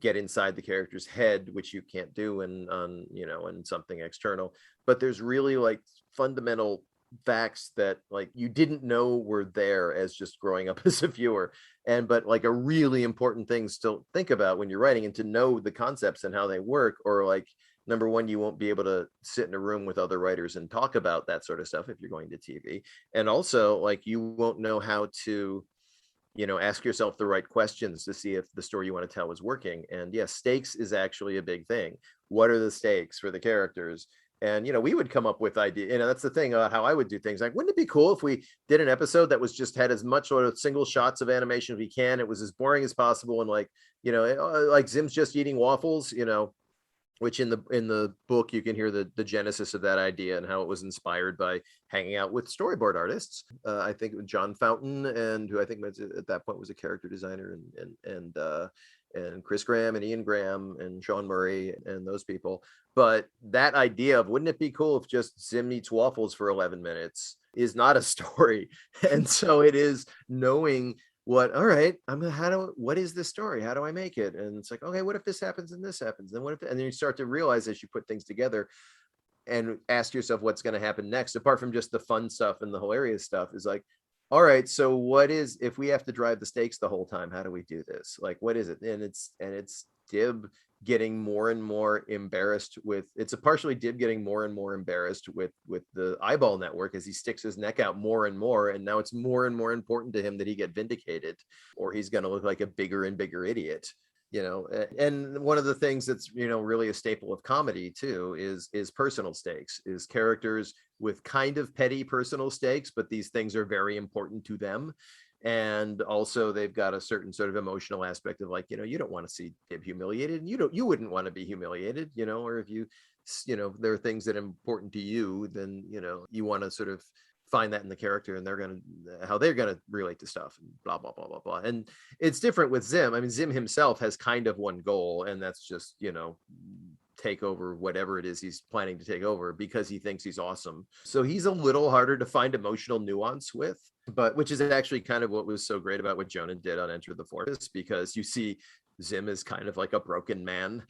get inside the character's head, which you can't do in something external. But there's really like fundamental facts that like you didn't know were there as just growing up as a viewer, but like a really important things to think about when you're writing, and to know the concepts and how they work. Or like, number one, you won't be able to sit in a room with other writers and talk about that sort of stuff if you're going to TV. And also, like, you won't know how to, ask yourself the right questions to see if the story you want to tell is working. And yes, stakes is actually a big thing. What are the stakes for the characters? And, we would come up with ideas. That's the thing about how I would do things. Like, wouldn't it be cool if we did an episode that was just had as much sort of single shots of animation as we can? It was as boring as possible. And like, like Zim's just eating waffles, which in the book you can hear the genesis of that idea and how it was inspired by hanging out with storyboard artists. I think it was John Fountain, and who I think at that point was a character designer, and Chris Graham and Ian Graham and Sean Murray and those people. But that idea of, wouldn't it be cool if just Zim eats waffles for 11 minutes is not a story. And so it is knowing all right, what is this story? How do I make it? And it's like, okay, what if this happens and this happens? Then what if, and then you start to realize as you put things together and ask yourself what's going to happen next, apart from just the fun stuff and the hilarious stuff, is like, all right, so if we have to drive the stakes the whole time, how do we do this? Like, what is it? And it's Dib getting more and more embarrassed with, it's a partially Dib getting more and more embarrassed with the eyeball network as he sticks his neck out more and more. And now it's more and more important to him that he get vindicated, or he's going to look like a bigger and bigger idiot. And one of the things that's, really a staple of comedy too, is personal stakes, is characters with kind of petty personal stakes, but these things are very important to them. And also they've got a certain sort of emotional aspect of like, you don't want to see him humiliated, and you wouldn't want to be humiliated, or if there are things that are important to you, then, you want to sort of find that in the character, and how they're going to relate to stuff, and blah, blah, blah, blah, blah. And it's different with Zim. I mean, Zim himself has kind of one goal, and that's just, take over whatever it is he's planning to take over, because he thinks he's awesome. So he's a little harder to find emotional nuance with, but which is actually kind of what was so great about what Jonah did on Enter the Florpus, because you see Zim is kind of like a broken man.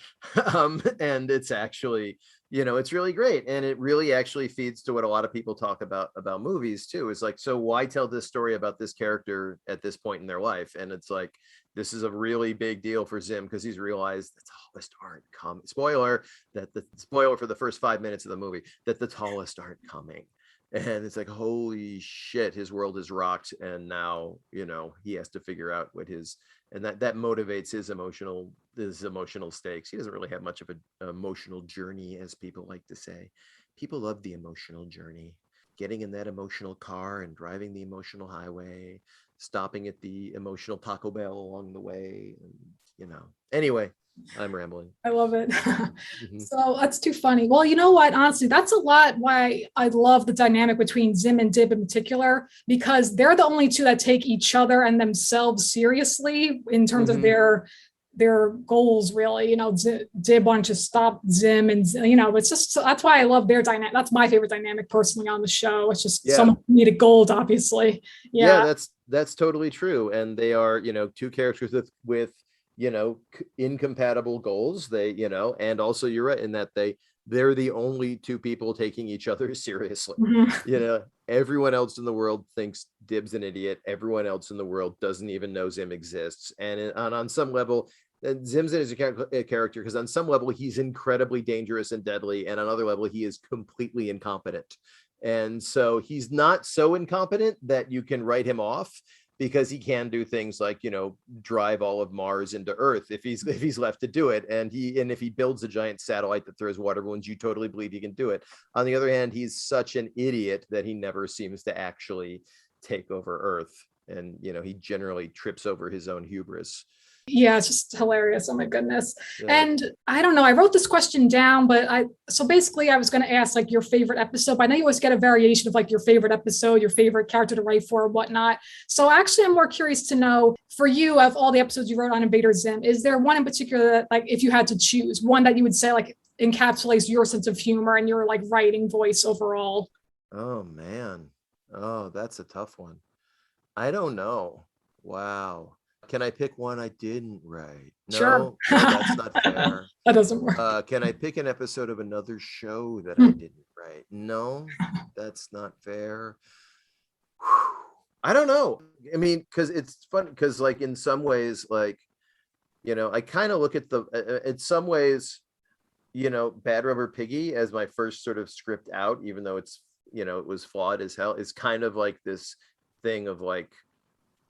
And it's actually, it's really great. And it really actually feeds to what a lot of people talk about movies too. Is like, so why tell this story about this character at this point in their life? And it's like, this is a really big deal for Zim, because he's realized the tallest aren't coming. Spoiler for the first 5 minutes of the movie, that the tallest aren't coming. And it's like, holy shit, his world is rocked. And now, he has to figure out and that motivates his emotional stakes. He doesn't really have much of an emotional journey, as people like to say. People love the emotional journey, getting in that emotional car and driving the emotional highway, stopping at the emotional Taco Bell along the way. And, anyway, I'm rambling.
I love it.
Mhm.
So that's too funny. Well, you know what? Honestly, that's a lot why I love the dynamic between Zim and Dib in particular, because they're the only two that take each other and themselves seriously in terms of
Mhm.
their goals, really. Dib wants to stop Zim, and it's just that's why I love their dynamic. That's my favorite dynamic personally on the show. It's just
Yeah.
some comedic gold, obviously.
Yeah,
Yeah.
that's totally true. And they are, two characters with incompatible goals. They, and also you're right in that they're the only two people taking each other seriously.
Mhm.
Everyone else in the world thinks Dib's an idiot. Everyone else in the world doesn't even know Zim exists. And on some level, Zim's is a character because on some level he's incredibly dangerous and deadly, and on another level he is completely incompetent. And so he's not so incompetent that you can write him off, because he can do things like, drive all of Mars into Earth if he's left to do it. And if he builds a giant satellite that throws water balloons, you totally believe he can do it. On the other hand, he's such an idiot that he never seems to actually take over Earth. And, he generally trips over his own hubris.
Yeah, it's just hilarious. Oh my goodness.
Yeah.
And I don't know, I wrote this question down, but so basically I was going to ask like your favorite episode, but I know you always get a variation of like your favorite episode, your favorite character to write for, or whatnot. So actually I'm more curious to know, for you, of all the episodes you wrote on Invader ZIM, is there one in particular that, like, if you had to choose one that you would say like encapsulates your sense of humor and your like writing voice overall?
Oh man. Oh, that's a tough one. I don't know. Wow. Can I pick one I didn't write?
Sure.
No, that's not fair.
That doesn't work.
Can I pick an episode of another show that I didn't write? No, that's not fair. I don't know. I mean, because it's fun, because like in some ways, like, I kind of look at in some ways, Bad Rubber Piggy as my first sort of script out, even though it's, it was flawed as hell, is kind of like this thing of like,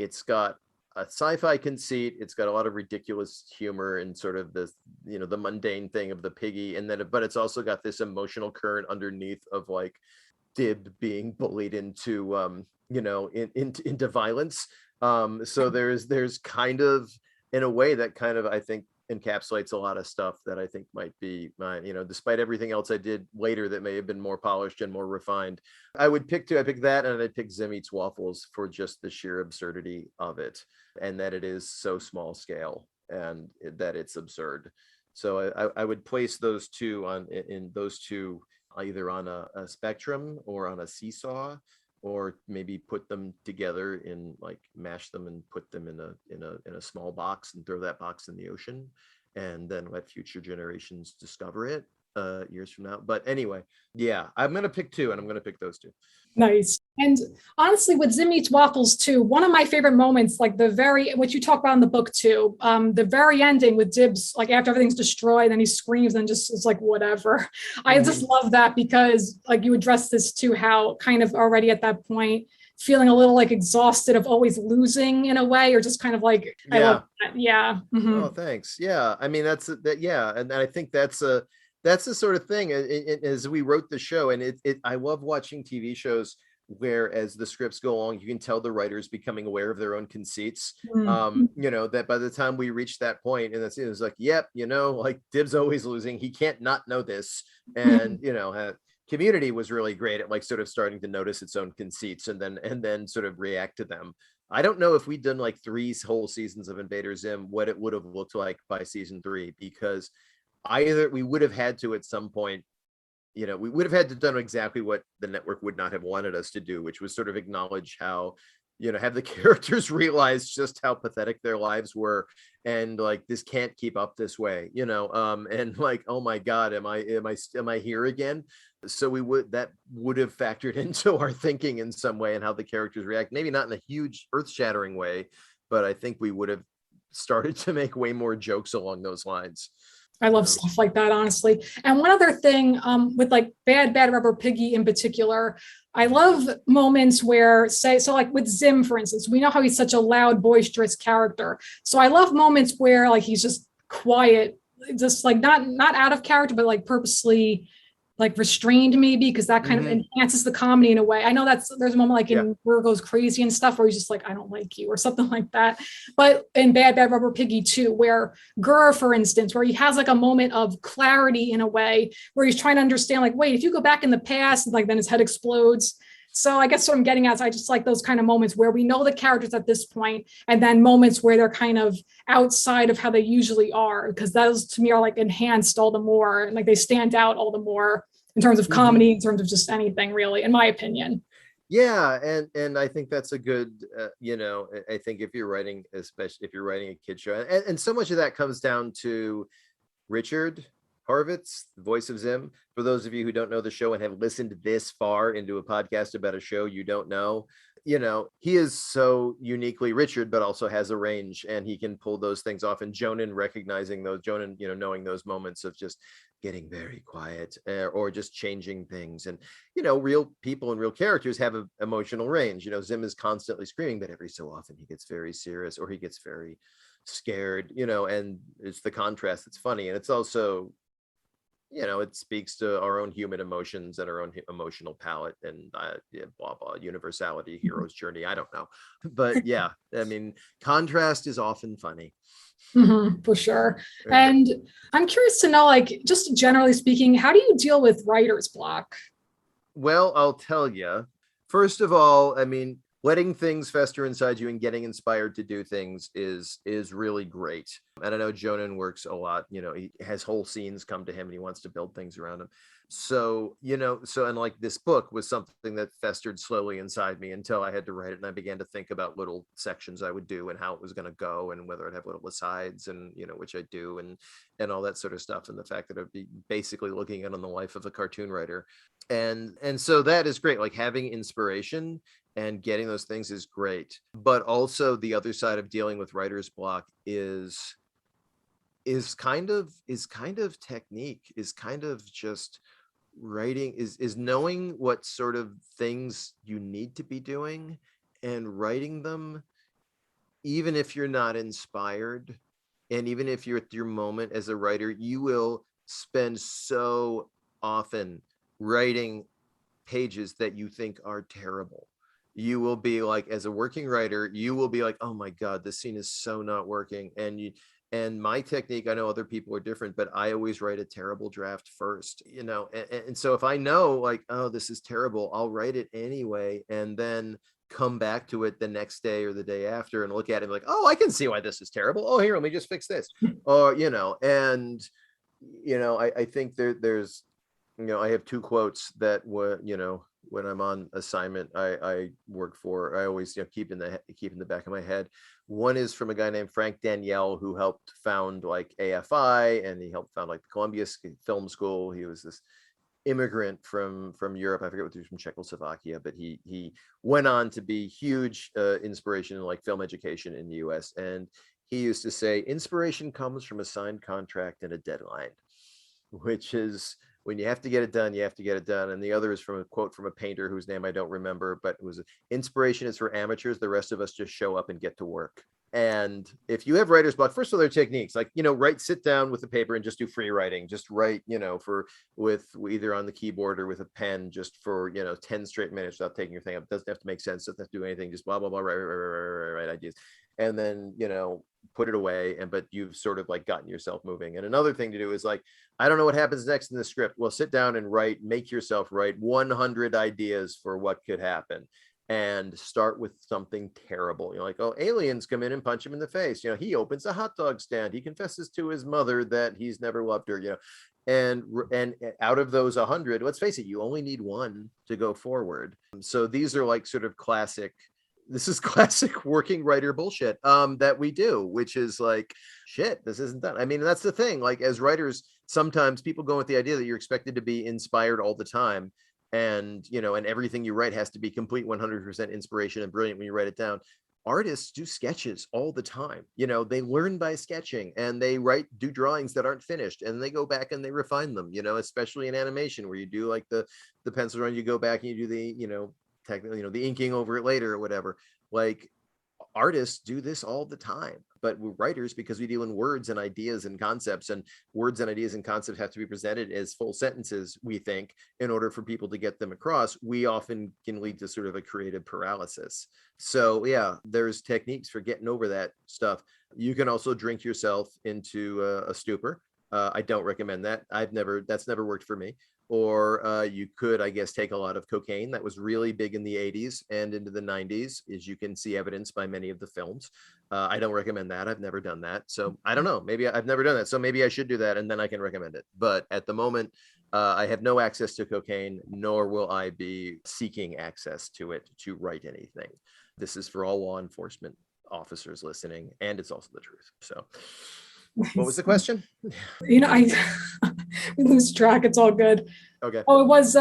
it's got a sci-fi conceit, it's got a lot of ridiculous humor and sort of this, the mundane thing of the piggy, and then but it's also got this emotional current underneath of like Dib being bullied into into violence. So there's kind of, in a way, that kind of, I think, encapsulates a lot of stuff that I think might be my, despite everything else I did later that may have been more polished and more refined. I pick that, and I'd pick Zim Eats Waffles for just the sheer absurdity of it, and that it is so small scale, and that it's absurd. So I would place those two in those two, either on a spectrum or on a seesaw, or maybe put them together in, like, mash them and put them in a small box and throw that box in the ocean, and then let future generations discover it years from now. But anyway, yeah, I'm gonna pick two, and I'm gonna pick those two.
Nice. And honestly, with Zim Eats Waffles too, one of my favorite moments, like which you talk about in the book too, the very ending with Dibs, like after everything's destroyed and he screams and just is like, whatever. I just love that, because like you address this too, how kind of already at that point, feeling a little like exhausted of always losing in a way, or just kind of like, I love that. Yeah.
Oh, thanks. Yeah. I mean, yeah. And I think that's the sort of thing, as we wrote the show, and I love watching TV shows where, as the scripts go along, you can tell the writers becoming aware of their own conceits. That by the time we reach that point, and it was like, yep, like Dib's always losing. He can't not know this. And, Community was really great at like sort of starting to notice its own conceits and then sort of react to them. I don't know if we'd done like 3 whole seasons of Invader ZIM, what it would have looked like by season 3, because either we would have had to, at some point, we would have had to done exactly what the network would not have wanted us to do, which was sort of acknowledge how, have the characters realize just how pathetic their lives were, and like, this can't keep up this way, and like, oh my God, am I here again? So that would have factored into our thinking in some way, and how the characters react, maybe not in a huge earth-shattering way, but I think we would have started to make way more jokes along those lines.
I love stuff like that, honestly. And one other thing, with like Bad Rubber Piggy in particular, I love moments where, so like with Zim, for instance, we know how he's such a loud, boisterous character. So I love moments where like he's just quiet, just like not out of character, but like purposely like restrained maybe, because that kind of enhances the comedy in a way. I know there's a moment like in Where Goes Crazy and stuff where he's just like, I don't like you or something like that. But in Bad Bad Rubber Piggy too, where Gurr, for instance, where he has like a moment of clarity in a way where he's trying to understand like, wait, if you go back in the past, like then his head explodes. So I guess what I'm getting at is I just like those kind of moments where we know the characters at this point, and then moments where they're kind of outside of how they usually are, because those to me are like enhanced all the more, and like they stand out all the more in terms of comedy, in terms of just anything really, in my opinion.
Yeah, and I think that's a good, I think if you're writing, especially if you're writing a kid show, and so much of that comes down to Richard Horvitz, the voice of Zim. For those of you who don't know the show and have listened this far into a podcast about a show you don't know, he is so uniquely Richard, but also has a range, and he can pull those things off. And Jonan recognizing those, knowing those moments of just getting very quiet or just changing things. And, real people and real characters have an emotional range. Zim is constantly screaming, but every so often he gets very serious or he gets very scared, and it's the contrast that's funny. And it's also, it speaks to our own human emotions and our own emotional palette and blah, blah, universality, hero's journey. I don't know. But yeah, I mean, contrast is often funny.
For sure. And I'm curious to know, like, just generally speaking, how do you deal with writer's block?
Well, I'll tell you. First of all, I mean, letting things fester inside you and getting inspired to do things is really great. And I know Jonan works a lot, he has whole scenes come to him and he wants to build things around him. So, and like this book was something that festered slowly inside me until I had to write it. And I began to think about little sections I would do and how it was going to go and whether I'd have little asides and, which I do and all that sort of stuff. And the fact that I'd be basically looking in on the life of a cartoon writer. And so that is great. Like having inspiration and getting those things is great. But also the other side of dealing with writer's block is kind of technique, is kind of just writing, is knowing what sort of things you need to be doing and writing them, even if you're not inspired. And even if you're at your moment as a writer, you will spend so often writing pages that you think are terrible. You will be like, as a working writer, you will be like, oh my God, this scene is so not working. And my technique, I know other people are different, but I always write a terrible draft first, and so if I know like, oh, this is terrible, I'll write it anyway, and then come back to it the next day or the day after and look at it like, oh, I can see why this is terrible. Oh, here, let me just fix this. Or, and, I think there's, I have two quotes that were, when I'm on assignment, I work for, I always keep in the back of my head. One is from a guy named Frank Danielle, who helped found like AFI, and he helped found like the Columbia Film School. He was this immigrant from Europe. I forget what he was, from Czechoslovakia, but he went on to be huge inspiration in like film education in the US. And he used to say, inspiration comes from a signed contract and a deadline, which is, when you have to get it done, you have to get it done. And the other is from a quote from a painter whose name I don't remember, but it was, inspiration is for amateurs. The rest of us just show up and get to work. And if you have writer's block, first of all, there are techniques like, sit down with a paper and just do free writing. Just write, with either on the keyboard or with a pen, just for, 10 straight minutes without taking your thing up. It doesn't have to make sense. Doesn't have to do anything. Just blah, blah, blah, write ideas. And then, put it away. But you've sort of like gotten yourself moving. And another thing to do is like, I don't know what happens next in the script. Well, sit down and make yourself write 100 ideas for what could happen. And start with something terrible. Like, oh, aliens come in and punch him in the face. He opens a hot dog stand. He confesses to his mother that he's never loved her. And out of those 100, let's face it, you only need one to go forward. So these are like sort of classic. This is classic working writer bullshit that we do, which is like, shit, this isn't done. I mean, that's the thing. Like, as writers, sometimes people go with the idea that you're expected to be inspired all the time. And, and everything you write has to be complete 100% inspiration and brilliant when you write it down. Artists do sketches all the time. They learn by sketching, and they do drawings that aren't finished, and they go back and they refine them, especially in animation where you do like the pencil drawing, you go back and you do the, technically, the inking over it later or whatever. Like, artists do this all the time. but we're writers because we deal in words and ideas and concepts, and words and ideas and concepts have to be presented as full sentences, we think, in order for people to get them across. We often can lead to sort of a creative paralysis. So yeah, there's techniques for getting over that stuff. You can also drink yourself into a stupor. I don't recommend that. That's never worked for me. Or you could, I guess, take a lot of cocaine. That was really big in the 80s and into the 90s, as you can see evidence by many of the films. I don't recommend that. I've never done that. So I don't know. Maybe I've never done that. So maybe I should do that and then I can recommend it. But at the moment, I have no access to cocaine, nor will I be seeking access to it to write anything. This is for all law enforcement officers listening, and it's also the truth. So what was the question?
I we lose track. It's all good.
Okay.
Oh, it was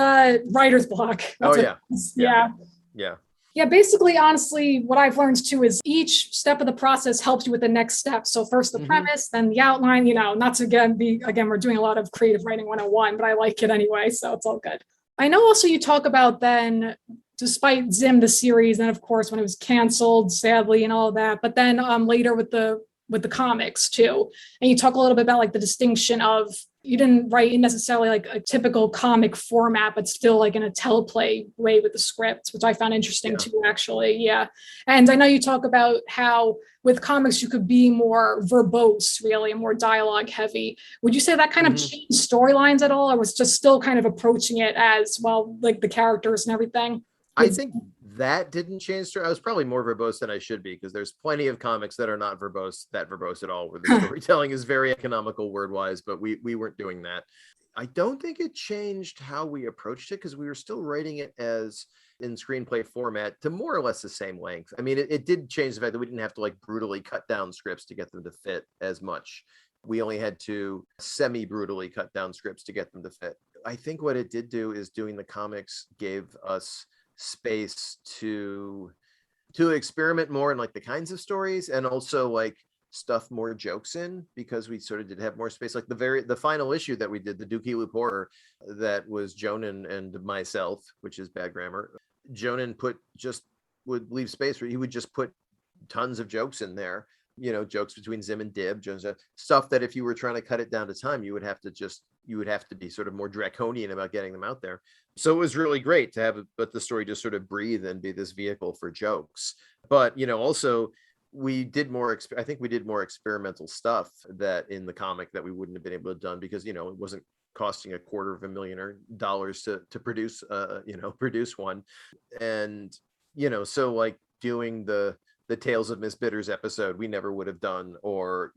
writer's block. That's yeah. Basically, honestly, what I've learned too is each step of the process helps you with the next step. So first the premise, then the outline, not to again, we're doing a lot of creative writing 101, but I like it anyway. So it's all good. I know also you talk about then, despite ZIM, the series, and of course, when it was canceled, sadly, and all of that, but then later with the comics too. And you talk a little bit about like the distinction of, you didn't write in necessarily like a typical comic format, but still like in a teleplay way with the script, which I found interesting too, actually. Yeah. And I know you talk about how with comics, you could be more verbose, really, and more dialogue heavy. Would you say that kind of changed storylines at all, or was just still kind of approaching it as, well, like the characters and everything?
I think that didn't change. I was probably more verbose than I should be, because there's plenty of comics that are not verbose at all, where the storytelling is very economical word-wise, but we weren't doing that. I don't think it changed how we approached it, because we were still writing it as in screenplay format to more or less the same length. I mean, it did change the fact that we didn't have to like brutally cut down scripts to get them to fit as much. We only had to semi-brutally cut down scripts to get them to fit. I think what it did do is doing the comics gave us space to experiment more in like the kinds of stories, and also like stuff more jokes in, because we sort of did have more space. Like the final issue that we did, the Dookie Loop horror, that was Jonan and myself, which is bad grammar. Jonan would leave space where he would just put tons of jokes in there, jokes between Zim and Dib, stuff that if you were trying to cut it down to time, you would have to be sort of more draconian about getting them out there. So it was really great to but the story just sort of breathe and be this vehicle for jokes. But, also we did I think we did more experimental stuff that in the comic that we wouldn't have been able to done, because, it wasn't costing $250,000 to produce, produce one. And, so like doing the Tales of Miss Bitters episode, we never would have done, or,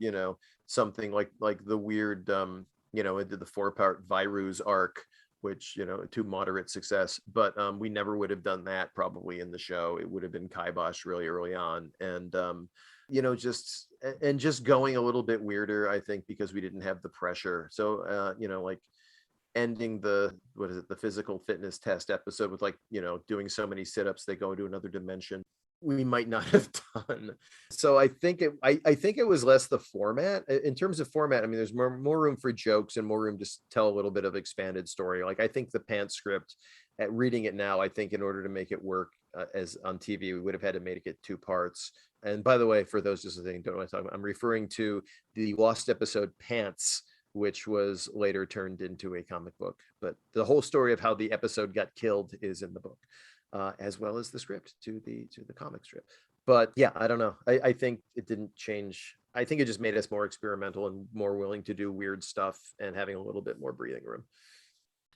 something like the weird, it did the 4-part Virus arc, which, to moderate success, but we never would have done that probably in the show. It would have been kibosh really early on. And, just going a little bit weirder, I think, because we didn't have the pressure. So, like ending the physical fitness test episode with like, doing so many sit-ups, they go into another dimension, we might not have done. So I think it was less the format. In terms of format, I mean, there's more room for jokes and more room to tell a little bit of expanded story. Like I think the Pants script, at reading it now, I think in order to make it work as on TV, we would have had to make it 2 parts. And by the way, for those just listening, don't know what I'm talking about, I'm referring to the lost episode Pants, which was later turned into a comic book. But the whole story of how the episode got killed is in the book. As well as the script to the comic strip. But yeah, I don't know. I think it didn't change. I think it just made us more experimental and more willing to do weird stuff and having a little bit more breathing room.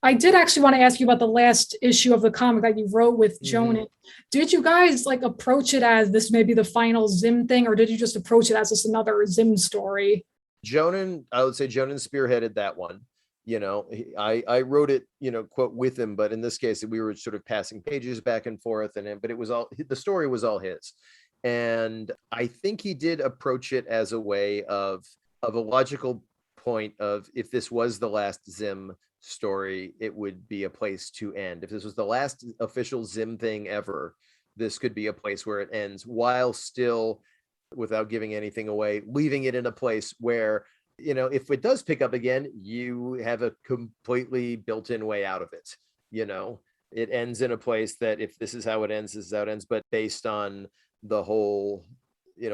I did actually want to ask you about the last issue of the comic that you wrote with Jonan. Did you guys like approach it as this may be the final ZIM thing, or did you just approach it as just another ZIM story?
I would say Jonan spearheaded that one. I wrote it, quote, with him, but in this case we were sort of passing pages back and forth, but it was the story was all his. And I think he did approach it as a way of a logical point of, if this was the last ZIM story, it would be a place to end. If this was the last official ZIM thing ever, this could be a place where it ends, while still, without giving anything away, leaving it in a place where, if it does pick up again, you have a completely built-in way out of it. It ends in a place that if this is how it ends, this is how it ends. But based on the whole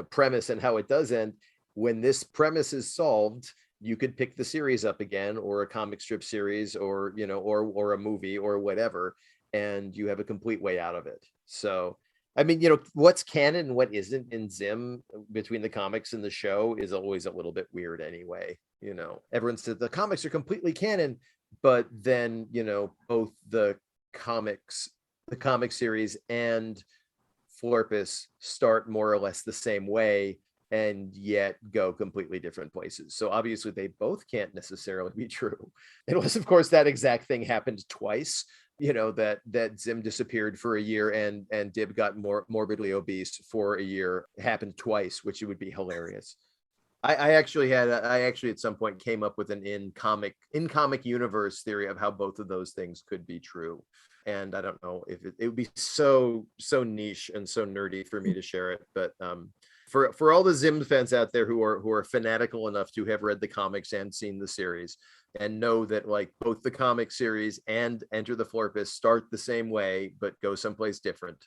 premise and how it does end. When this premise is solved, you could pick the series up again, or a comic strip series, or or a movie or whatever, and you have a complete way out of it. So I mean, what's canon and what isn't in Zim between the comics and the show is always a little bit weird anyway. Everyone said the comics are completely canon, but then, both the comic series and Florpus start more or less the same way and yet go completely different places. So obviously they both can't necessarily be true, unless of course that exact thing happened twice, that Zim disappeared for a year and Dib got more morbidly obese for a year, happened twice, which would be hilarious. I actually at some point came up with an in comic universe theory of how both of those things could be true. And I don't know if it would be so niche and so nerdy for me to share it, but for all the Zim fans out there who are fanatical enough to have read the comics and seen the series and know that like both the comic series and Enter the Florpus start the same way but go someplace different.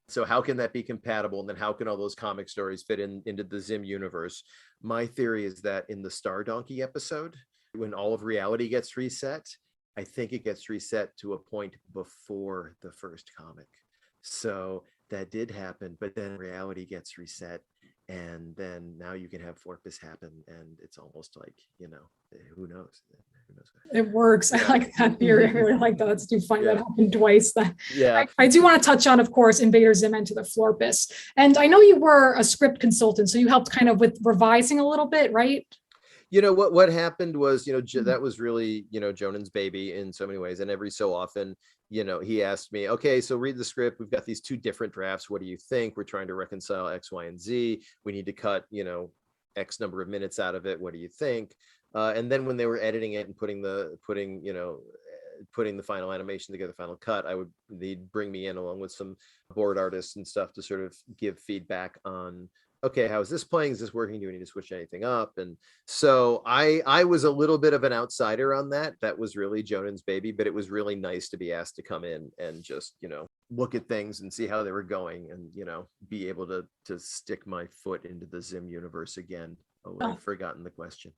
So how can that be compatible? And then how can all those comic stories fit into the Zim universe? My theory is that in the Star Donkey episode, when all of reality gets reset, I think it gets reset to a point before the first comic. So that did happen, but then reality gets reset, and then now you can have Florpus happen, and it's almost like, who knows?
It works.
Yeah.
I like that theory. I really like that. That's too funny.
Yeah.
That happened twice.
Yeah.
I do want to touch on, of course, Invader ZIM Enter the Florpus. And I know you were a script consultant, so you helped kind of with revising a little bit, right?
What happened was, that was really, Jonan's baby in so many ways. And every so often, he asked me, okay, so read the script. We've got these two different drafts. What do you think? We're trying to reconcile X, Y, and Z. We need to cut, X number of minutes out of it. What do you think? And then when they were editing it and putting the final animation together, final cut, they'd bring me in along with some board artists and stuff to sort of give feedback on, okay, how is this playing? Is this working? Do we need to switch anything up? And so I was a little bit of an outsider on that. That was really Jonan's baby, but it was really nice to be asked to come in and just, look at things and see how they were going and, be able to stick my foot into the Zim universe again. Oh, I've forgotten the question.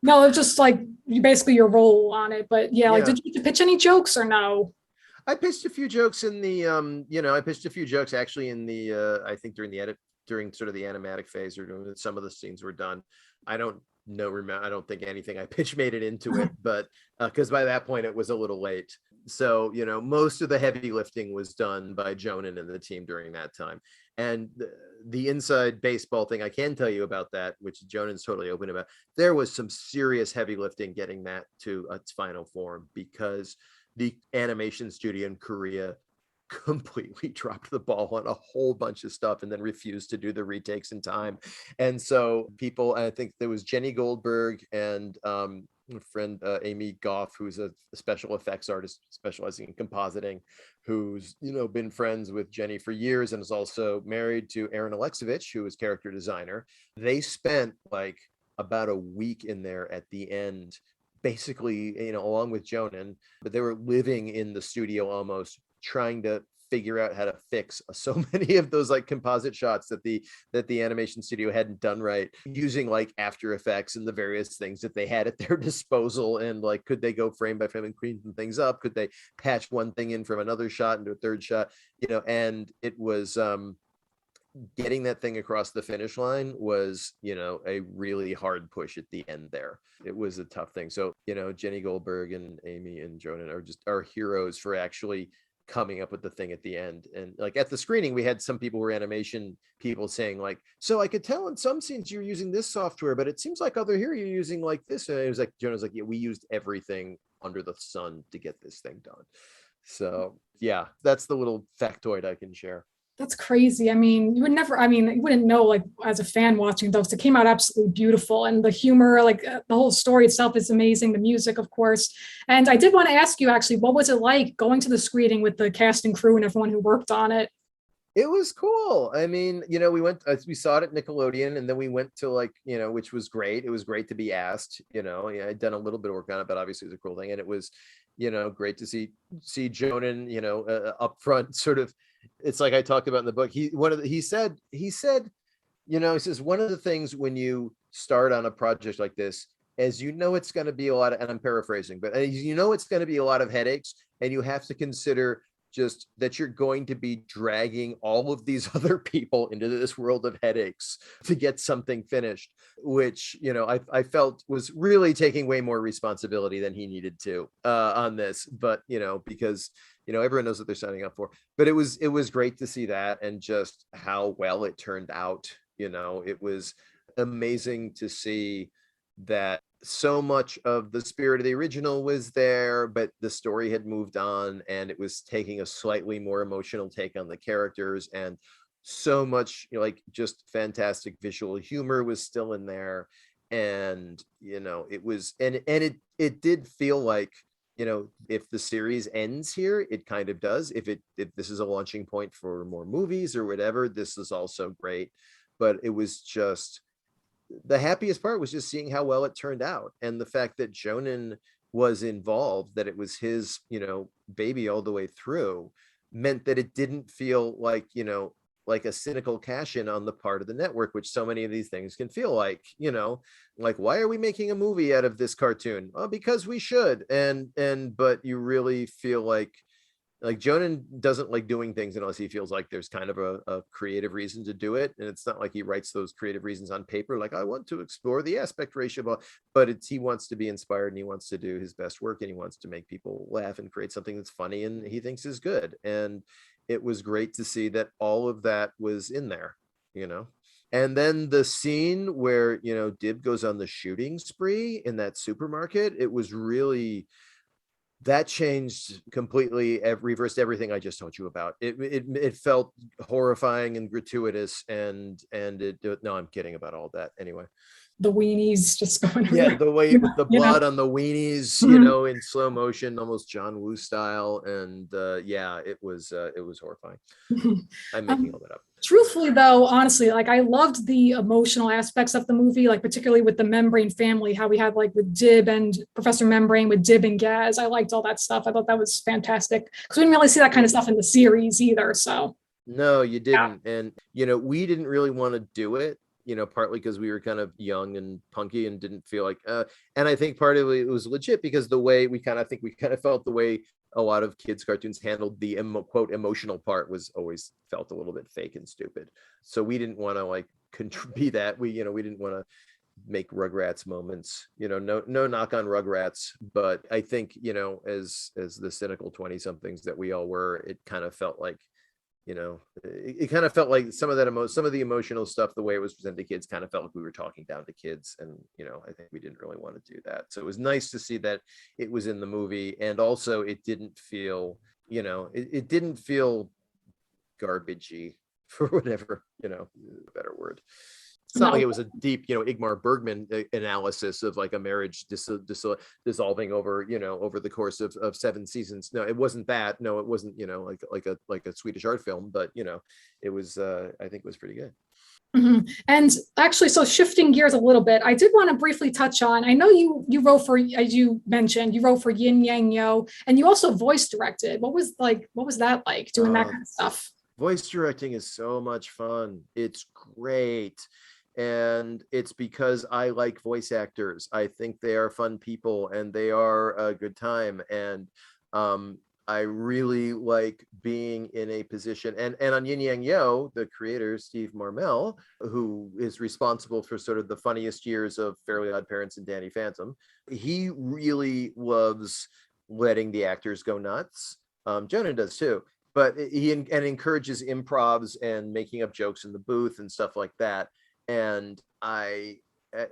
No, it's just like basically your role on it. But yeah, like, did you pitch any jokes or no?
I pitched a few jokes in the, I pitched a few jokes actually in the, I think during sort of the animatic phase, or when some of the scenes were done. I don't think anything I pitched made it into it, but because by that point it was a little late. So, most of the heavy lifting was done by Jonan and the team during that time. And the inside baseball thing, I can tell you about that, which Jonan's totally open about. There was some serious heavy lifting getting that to its final form, because the animation studio in Korea completely dropped the ball on a whole bunch of stuff and then refused to do the retakes in time. And so I think there was Jenny Goldberg and friend Amy Goff, who's a special effects artist specializing in compositing, who's been friends with Jenny for years and is also married to Aaron Alexovich, who is character designer. They spent like about a week in there at the end, basically, along with Jonan, but they were living in the studio almost, trying to figure out how to fix so many of those like composite shots that the animation studio hadn't done right, using like After Effects and the various things that they had at their disposal. And like, could they go frame by frame and clean things up? Could they patch one thing in from another shot into a third shot? And it was getting that thing across the finish line was, a really hard push at the end there. It was a tough thing. So, Jenny Goldberg and Amy and Jonan are just our heroes for actually coming up with the thing at the end. And like at the screening, we had some people who were animation people saying like, so I could tell in some scenes you're using this software, but it seems like over here you're using like this. And it was like, Jonah's like, yeah, we used everything under the sun to get this thing done. So yeah, that's the little factoid I can share.
That's crazy. I mean, you wouldn't know, like, as a fan watching those. It came out absolutely beautiful. And the humor, like the whole story itself is amazing. The music, of course. And I did want to ask you, actually, what was it like going to the screening with the cast and crew and everyone who worked on it?
It was cool. I mean, we saw it at Nickelodeon, and then we went to like, which was great. It was great to be asked, I'd done a little bit of work on it, but obviously it was a cool thing. And it was, great to see Jonan, up front, sort of. It's like I talked about in the book. He said he says, one of the things when you start on a project like this, as you know, it's going to be a lot of, and I'm paraphrasing, but as you know, it's going to be a lot of headaches, and you have to consider just that you're going to be dragging all of these other people into this world of headaches to get something finished, which, I felt was really taking way more responsibility than he needed to on this. But, because, everyone knows what they're signing up for. But it was great to see that, and just how well it turned out. It was amazing to see that so much of the spirit of the original was there, but the story had moved on, and it was taking a slightly more emotional take on the characters, and so much just fantastic visual humor was still in there. And it was, and it did feel like, if the series ends here, it kind of does. If this is a launching point for more movies or whatever, this is also great. But it was just, the happiest part was just seeing how well it turned out, and the fact that Jonan was involved, that it was his, baby all the way through, meant that it didn't feel like, like a cynical cash in on the part of the network, which so many of these things can feel like, like, why are we making a movie out of this cartoon? Oh, because we should. But you really feel like Jonan doesn't like doing things unless he feels like there's kind of a creative reason to do it. And it's not like he writes those creative reasons on paper, like, I want to explore the aspect ratio, but he wants to be inspired, and he wants to do his best work, and he wants to make people laugh and create something that's funny and he thinks is good. And it was great to see that all of that was in there, And then the scene where, Dib goes on the shooting spree in that supermarket, it was really, that changed completely, reversed everything I just told you about. It felt horrifying and gratuitous, and no, I'm kidding about all that anyway.
The weenies just going
Yeah,
around.
the way with the blood on the weenies, in slow motion, almost John Woo style. And yeah, it was horrifying. I'm making all that up.
Truthfully, though, honestly, like, I loved the emotional aspects of the movie, like particularly with the Membrane family, how we had like with Dib and Professor Membrane, with Dib and Gaz. I liked all that stuff. I thought that was fantastic, because we didn't really see that kind of stuff in the series either. So
no, you didn't. Yeah. And we didn't really want to do it, partly because we were kind of young and punky and didn't feel like and I think part of it was legit, because the way we kind of felt the way a lot of kids cartoons handled the quote emotional part was always felt a little bit fake and stupid. So we didn't want to like be that. We didn't want to make Rugrats moments, no knock on Rugrats, but I think, as the cynical 20 somethings that we all were, it kind of felt like, it kind of felt like some of the emotional stuff, the way it was presented to kids, kind of felt like we were talking down to kids. And, I think we didn't really want to do that. So it was nice to see that it was in the movie. And also it didn't feel, it didn't feel garbagey, for whatever, a better word. It's not like it was a deep, Igmar Bergman analysis of like a marriage dissolving over, over the course of 7 seasons. No, it wasn't that. No, it wasn't, like a Swedish art film, but it was, I think it was pretty good.
Mm-hmm. And actually, so shifting gears a little bit, I did want to briefly touch on, I know you wrote for, as you mentioned, you wrote for Yin Yang Yo, and you also voice directed. What was that like, doing that kind of stuff?
Voice directing is so much fun. It's great. And it's because I like voice actors. I think they are fun people, and they are a good time. And I really like being in a position, and on Yin Yang Yo, the creator, Steve Marmel, who is responsible for sort of the funniest years of Fairly Odd Parents and Danny Phantom, he really loves letting the actors go nuts. Jonah does too, but he encourages improvs and making up jokes in the booth and stuff like that. And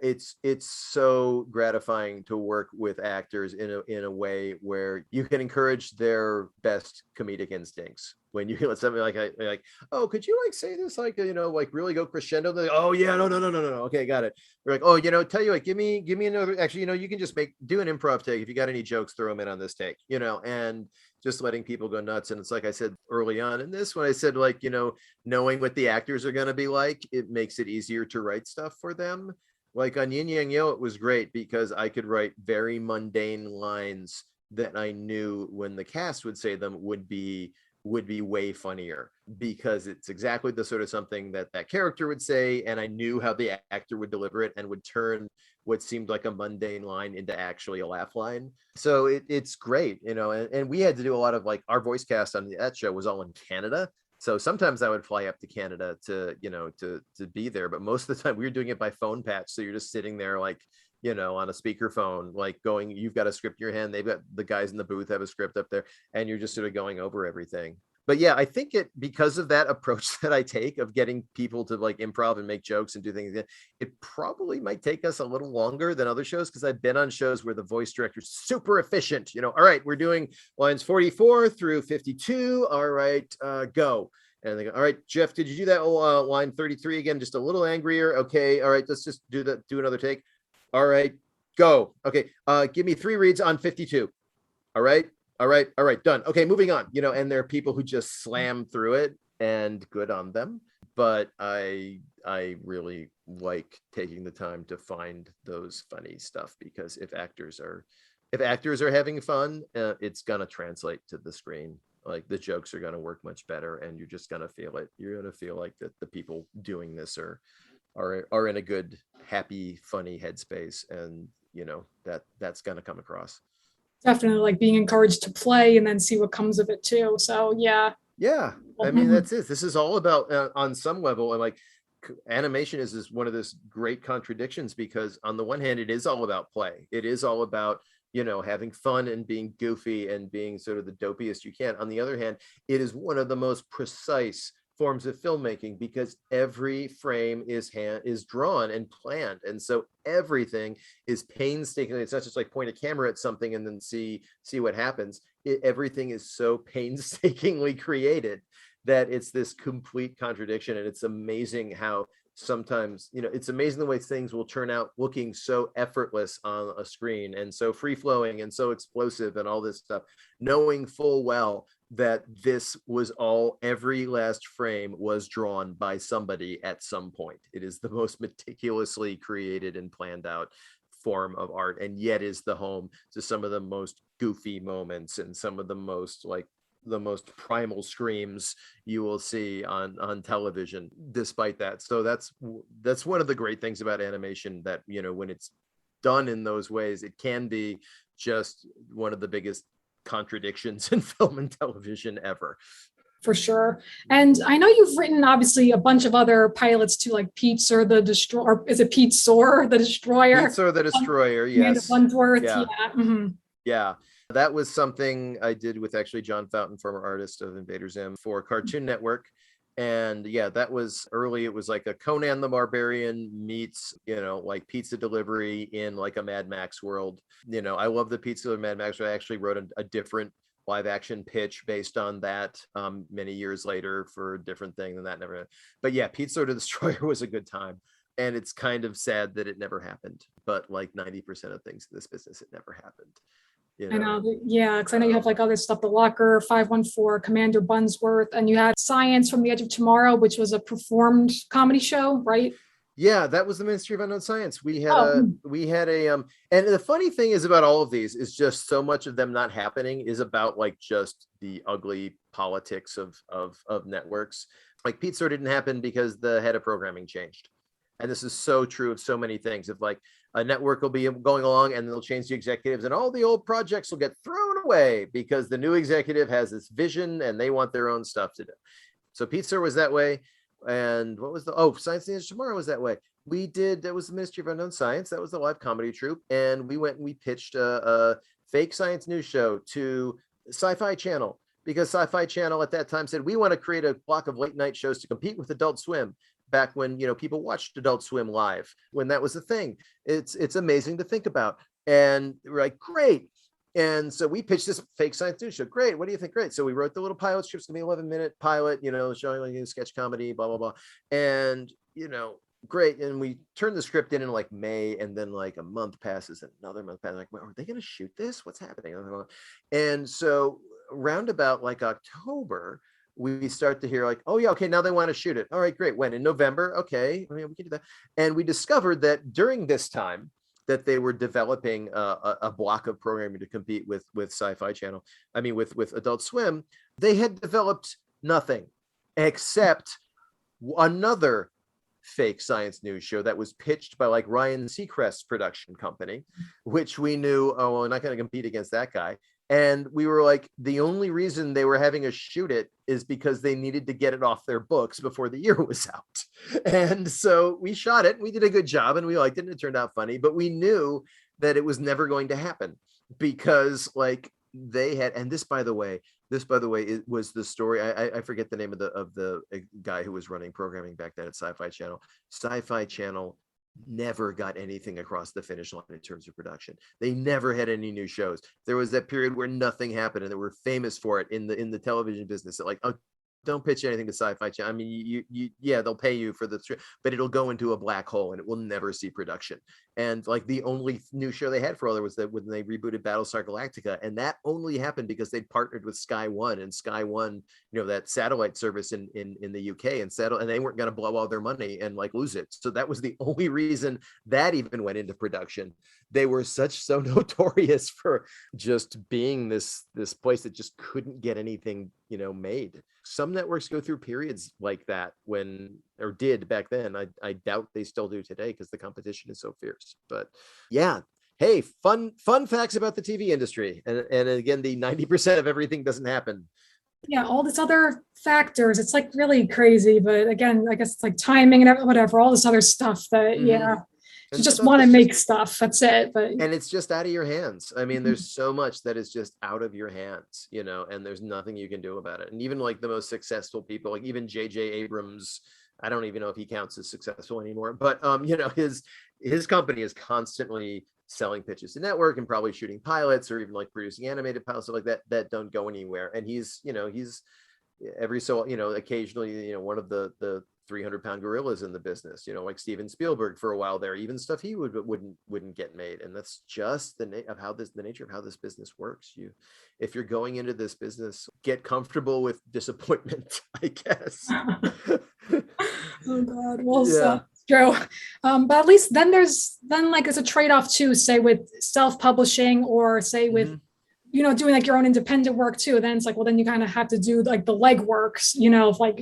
it's so gratifying to work with actors in a way where you can encourage their best comedic instincts. When you let something like, oh, could you like say this, like, like really go crescendo? Like, oh yeah, no, okay, got it. We're like, oh, tell you what, give me another. Actually, you can just do an improv take. If you got any jokes, throw them in on this take. And just letting people go nuts. And it's like I said early on in this, when I said, like, knowing what the actors are going to be like, it makes it easier to write stuff for them. Like on Yin Yang Yo, it was great because I could write very mundane lines that I knew when the cast would say them would be would be way funnier, because it's exactly the sort of something that that character would say, and I knew how the actor would deliver it and would turn what seemed like a mundane line into actually a laugh line. So it's great, and we had to do a lot of, like, our voice cast on that show was all in Canada. So sometimes I would fly up to Canada to, to be there, but most of the time we were doing it by phone patch. So you're just sitting there, like, on a speakerphone, like going, you've got a script in your hand. They've got the guys in the booth have a script up there, and you're just sort of going over everything. But yeah, I think because of that approach that I take of getting people to, like, improv and make jokes and do things, it probably might take us a little longer than other shows, because I've been on shows where the voice director's super efficient. All right, we're doing lines 44 through 52. All right, go. And they go, all right, Jeff, did you do that line 33 again? Just a little angrier. Okay, all right, let's just do another take. All right, go. Okay, give me 3 reads on 52. All right, done. Okay, moving on. And there are people who just slam through it, and good on them. But I really like taking the time to find those funny stuff, because if actors are having fun, it's gonna translate to the screen. Like, the jokes are gonna work much better, and you're just gonna feel it. You're gonna feel like that the people doing this are in a good, happy, funny headspace, and that's gonna come across.
Definitely, like being encouraged to play and then see what comes of it too. So yeah.
I mean, that's it. This is all about, on some level, and like, animation is one of those great contradictions, because on the one hand, it is all about play. It is all about, having fun and being goofy and being sort of the dopiest you can. On the other hand, it is one of the most precise forms of filmmaking, because every frame is drawn and planned, and so everything is painstakingly. It's not just like point a camera at something and then see what happens. Everything is so painstakingly created that it's this complete contradiction. And it's amazing how sometimes, it's amazing the way things will turn out looking so effortless on a screen, and so free flowing and so explosive and all this stuff, knowing full well that this was all, every last frame was drawn by somebody at some point. It is the most meticulously created and planned out form of art, and yet is the home to some of the most goofy moments and some of the most primal screams you will see on television, despite that. So that's one of the great things about animation, that when it's done in those ways, it can be just one of the biggest contradictions in film and television ever.
For sure. And I know you've written obviously a bunch of other pilots too, like Pete Sor the Destroyer, or is it Pete Sor the Destroyer?
Pete Sor the Destroyer,
yes. Wentworth, yeah. Mm-hmm.
Yeah, that was something I did with actually John Fountain, former artist of Invader ZIM, for Cartoon Network. And yeah, that was early. It was like a Conan the Barbarian meets, like pizza delivery in like a Mad Max world. I love the pizza of Mad Max. I actually wrote a different live action pitch based on that many years later for a different thing than that. Never. But yeah, Pizza the Destroyer was a good time. And it's kind of sad that it never happened. But like 90% of things in this business, it never happened.
I know, yeah, because I know you have like other stuff, The Locker, 514, Commander Bunsworth, and you had Science from the Edge of Tomorrow, which was a performed comedy show, right?
Yeah, that was the Ministry of Unknown Science. We had and the funny thing is about all of these is just so much of them not happening is about like just the ugly politics of networks. Like Pete Sor didn't happen because the head of programming changed. And this is so true of so many things. If like a network will be going along and they'll change the executives, and all the old projects will get thrown away because the new executive has this vision and they want their own stuff to do. So Pete Sor was that way. And what was Science the Edge Tomorrow was that way. That was the Ministry of Unknown Science. That was the live comedy troupe. And we went and we pitched a fake science news show to Sci-Fi Channel, because Sci-Fi Channel at that time said, we want to create a block of late night shows to compete with Adult Swim. Back when people watched Adult Swim live, when that was a thing. It's amazing to think about. And we're like, great. And so we pitched this fake science news show. Great. What do you think? Great. So we wrote the little pilot script. It's gonna be 11-minute pilot, showing like a sketch comedy, blah, blah, blah. And, great. And we turned the script in like May, and then like a month passes and another month passes. Like, well, are they going to shoot this? What's happening? And so roundabout like October, we start to hear like, oh yeah, okay, now they want to shoot it. All right, great. When? In November? Okay, I mean, we can do that. And we discovered that during this time, that they were developing a block of programming to compete with Sci-Fi Channel. I mean, with Adult Swim, they had developed nothing except another fake science news show that was pitched by like Ryan Seacrest's production company, which we knew, oh, well, we're not going to compete against that guy. And we were like, the only reason they were having us shoot it is because they needed to get it off their books before the year was out. And so we shot it. We did a good job and we liked it and it turned out funny, but we knew that it was never going to happen because like they had, and this, by the way, it was the story. I forget the name of the guy who was running programming back then at Sci-Fi Channel. Sci-Fi Channel never got anything across the finish line in terms of production. They never had any new shows. There was that period where nothing happened, and they were famous for it in the television business. Like, oh, don't pitch anything to Sci-Fi Channel. I mean, yeah, they'll pay you for the, but it'll go into a black hole and it will never see production. And like the only new show they had for all there was that when they rebooted Battlestar Galactica, and that only happened because they partnered with Sky One, and Sky One, you know, that satellite service in the UK, and they weren't going to blow all their money and like lose it. So that was the only reason that even went into production. They were so notorious for just being this place that just couldn't get anything, you know, made. Some networks go through periods like that or did back then. I doubt they still do today because the competition is so fierce. But yeah, hey, fun facts about the TV industry. And again, the 90% of everything doesn't happen.
Yeah, all this other factors. It's like really crazy. But again, I guess it's like timing and whatever, all this other stuff that, yeah, you just want to make stuff. That's it. But
and it's just out of your hands. I mean, there's so much that is just out of your hands, you know, and there's nothing you can do about it. And even like the most successful people, like even J.J. Abrams, I don't even know if he counts as successful anymore, but you know, his company is constantly selling pitches to network and probably shooting pilots or even like producing animated pilots, stuff like that don't go anywhere. And he's every so, you know, occasionally, you know, one of the 300-pound gorillas in the business, you know, like Steven Spielberg for a while there, even stuff he wouldn't get made. And that's just the nature of how this business works. If you're going into this business, get comfortable with disappointment, I guess.
Oh God. Well, yeah. True. But at least then there's a trade-off too, say with self-publishing or say with, you know, doing like your own independent work too. Then it's like, well, then you kind of have to do like the legworks, you know, of like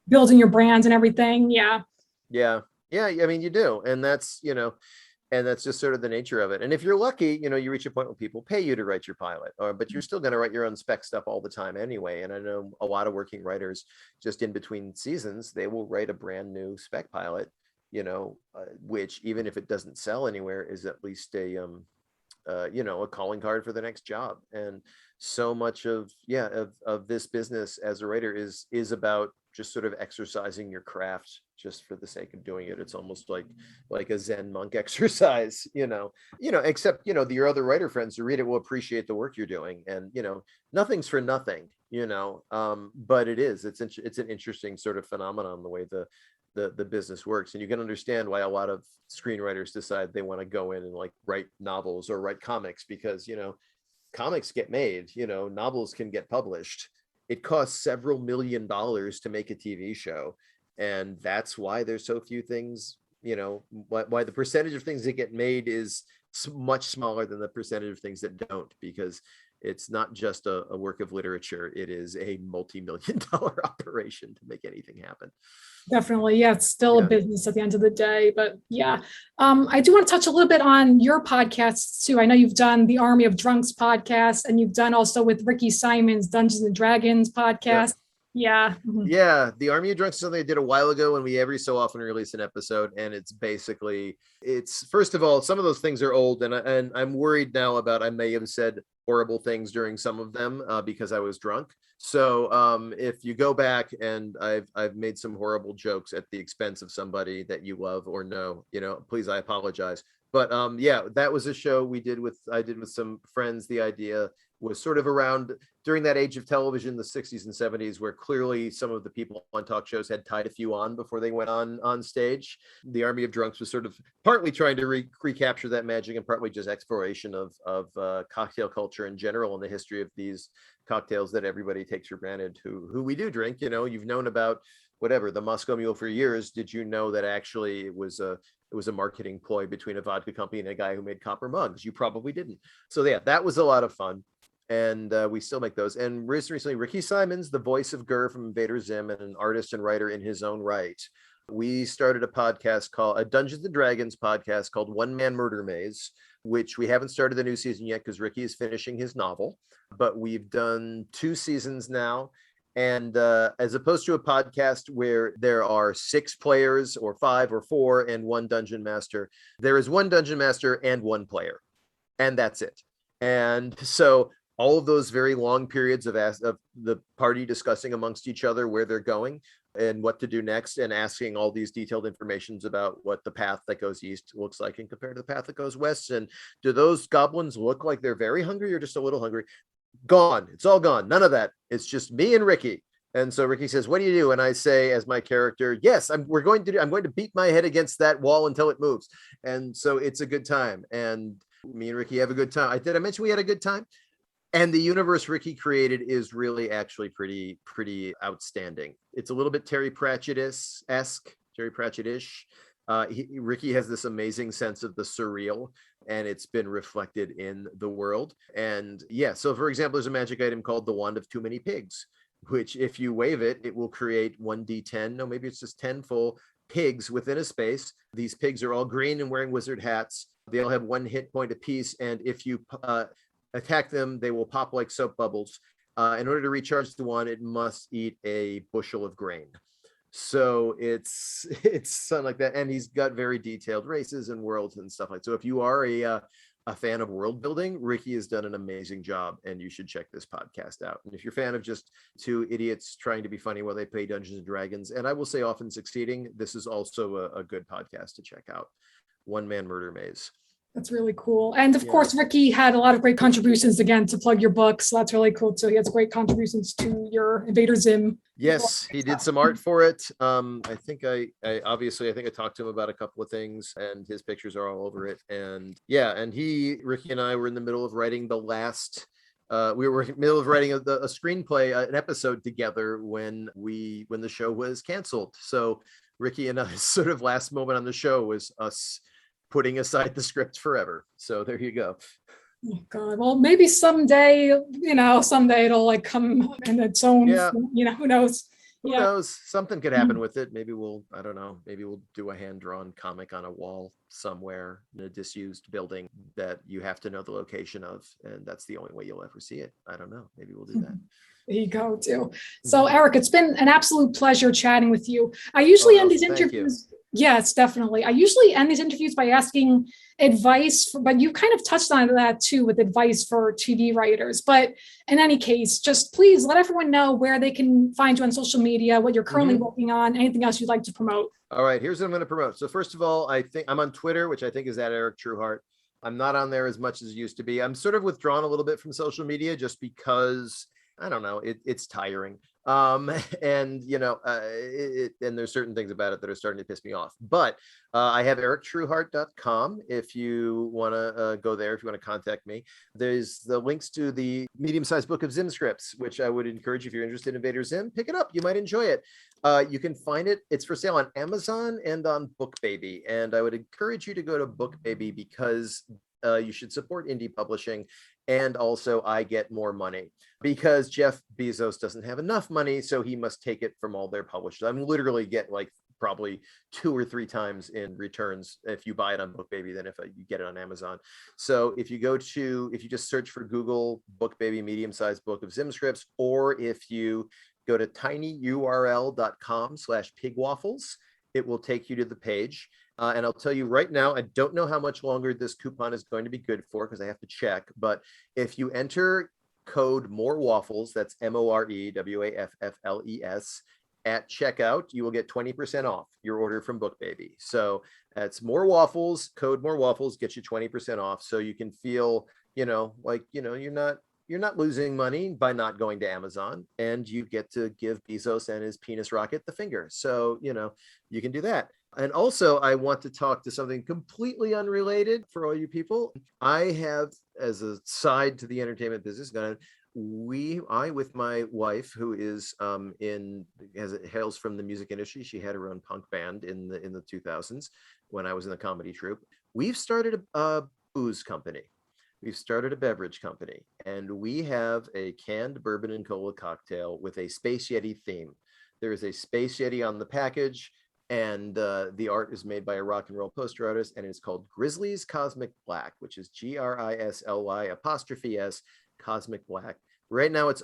building your brands and everything. Yeah. I mean, you do. And that's, you know, and that's just sort of the nature of it. And if you're lucky, you know, you reach a point where people pay you to write your pilot, but you're still going to write your own spec stuff all the time anyway. And I know a lot of working writers just in between seasons, they will write a brand new spec pilot, you know, which even if it doesn't sell anywhere is at least a, you know, a calling card for the next job. And so much of this business as a writer is about just sort of exercising your craft just for the sake of doing it. It's almost like a Zen monk exercise, you know, except, you know, your other writer friends who read it will appreciate the work you're doing. And, you know, nothing's for nothing, you know, but it's an interesting sort of phenomenon, the way the business works. And you can understand why a lot of screenwriters decide they want to go in and like write novels or write comics, because, you know, comics get made, you know, novels can get published. It costs several $1 million to make a TV show. And that's why there's so few things, you know, why the percentage of things that get made is much smaller than the percentage of things that don't, because it's not just a work of literature. It is a multi-million-dollar operation to make anything happen. Definitely. Yeah, it's still a business at the end of the day. But yeah, I do want to touch a little bit on your podcasts too. I know you've done the Army of Drunks podcast, and you've done also with Ricky Simon's Dungeons and Dragons podcast. Yeah.
Yeah. The Army of Drunks is something I did a while ago, when we every so often release an episode. And it's basically, first of all, some of those things are old, and I'm worried now about, I may have said horrible things during some of them because I was drunk. So if you go back, and I've made some horrible jokes at the expense of somebody that you love or know, you know, please, I apologize. But yeah, that was a show I did with some friends. The idea was sort of around during that age of television, the 60s and 70s, where clearly some of the people on talk shows had tied a few on before they went on stage. The Army of Drunks was sort of partly trying to recapture that magic, and partly just exploration of cocktail culture in general, and the history of these cocktails that everybody takes for granted who we do drink. You know, you've known about whatever, the Moscow Mule for years, did you know that actually it was a marketing ploy between a vodka company and a guy who made copper mugs? You probably didn't. So yeah, that was a lot of fun. And we still make those. And recently, Ricky Simons, the voice of Gurr from Invader Zim and an artist and writer in his own right, we started a Dungeons and Dragons podcast called One Man Murder Maze, which we haven't started the new season yet because Ricky is finishing his novel, but we've done 2 seasons now. And as opposed to a podcast where there are 6 players or 5 or 4 and 1 dungeon master, there is 1 dungeon master and 1 player, and that's it. And so all of those very long periods of the party discussing amongst each other where they're going and what to do next, and asking all these detailed informations about what the path that goes east looks like and compared to the path that goes west. And do those goblins look like they're very hungry or just a little hungry? Gone. It's all gone. None of that. It's just me and Ricky. And so Ricky says, "What do you do?" And I say, as my character, "Yes, I'm going to beat my head against that wall until it moves." And so it's a good time. And me and Ricky have a good time. Did I mention we had a good time? And the universe Ricky created is really actually pretty outstanding. It's a little bit Terry Pratchett-esque, Terry Pratchett-ish. Ricky has this amazing sense of the surreal, and it's been reflected in the world. And yeah, so for example, there's a magic item called the Wand of Too Many Pigs, which if you wave it, it will create 1d10. No, maybe it's just 10 full pigs within a space. These pigs are all green and wearing wizard hats. They all have 1 hit point apiece. And if you attack them, they will pop like soap bubbles. In order to recharge the wand, it must eat a bushel of grain. So it's something like that. And he's got very detailed races and worlds and stuff like that. So if you are a fan of world building, Ricky has done an amazing job, and you should check this podcast out. And if you're a fan of just 2 idiots trying to be funny while they play Dungeons and Dragons, and I will say often succeeding, this is also a good podcast to check out. One Man Murder Maze.
That's really cool. And of course, Ricky had a lot of great contributions, again, to plug your book. So that's really cool. So he has great contributions to your Invader ZIM.
Yes, he did some art for it. I think I talked to him about a couple of things, and his pictures are all over it. And yeah, and Ricky and I were in the middle of writing the last, we were in the middle of writing a screenplay, an episode together when the show was canceled. So Ricky and I's sort of last moment on the show was us putting aside the script forever. So there you go.
Oh God. Well, maybe someday it'll like come in its own, who knows?
Who knows? Something could happen with it. Maybe I don't know, maybe we'll do a hand-drawn comic on a wall somewhere in a disused building that you have to know the location of, and that's the only way you'll ever see it. I don't know. Maybe we'll do that.
There you go, too. So, Eric, it's been an absolute pleasure chatting with you. I usually end these interviews. Yes, definitely. I usually end these interviews by asking advice, but you kind of touched on that too with advice for TV writers. But in any case, just please let everyone know where they can find you on social media, what you're currently working on, anything else you'd like to promote.
All right, here's what I'm going to promote. So first of all, I think I'm on Twitter, which I think is at Eric Trueheart. I'm not on there as much as it used to be. I'm sort of withdrawn a little bit from social media just because, I don't know, it's tiring. And there's certain things about it that are starting to piss me off, but I have erictrueheart.com if you want to go there, if you want to contact me. There's the links to the medium-sized book of Zim scripts, which I would encourage, if you're interested in Invader Zim, pick it up. You might enjoy it. You can find it. It's for sale on Amazon and on BookBaby. And I would encourage you to go to BookBaby because you should support indie publishing. And also I get more money because Jeff Bezos doesn't have enough money, so he must take it from all their publishers. I'm literally get like probably 2 or 3 times in returns if you buy it on BookBaby than if you get it on Amazon. So if you just search for Google BookBaby medium-sized book of Zim scripts, or if you go to tinyurl.com/pigwaffles, it will take you to the page. And I'll tell you right now, I don't know how much longer this coupon is going to be good for because I have to check. But if you enter code More Waffles, that's MOREWAFFLES, at checkout, you will get 20% off your order from BookBaby. So that's More Waffles, code More Waffles gets you 20% off. So you can feel, you're not losing money by not going to Amazon, and you get to give Bezos and his penis rocket the finger. So, you can do that. And also, I want to talk to something completely unrelated for all you people. I have, as a side to the entertainment business, I with my wife, who is hails from the music industry. She had her own punk band in the 2000s when I was in the comedy troupe. We've started a booze company. We've started a beverage company, and we have a canned bourbon and cola cocktail with a Space Yeti theme. There is a Space Yeti on the package, and the art is made by a rock and roll poster artist, and it's called Grizzly's Cosmic Black, which is GRISLY''S Cosmic Black. Right now, it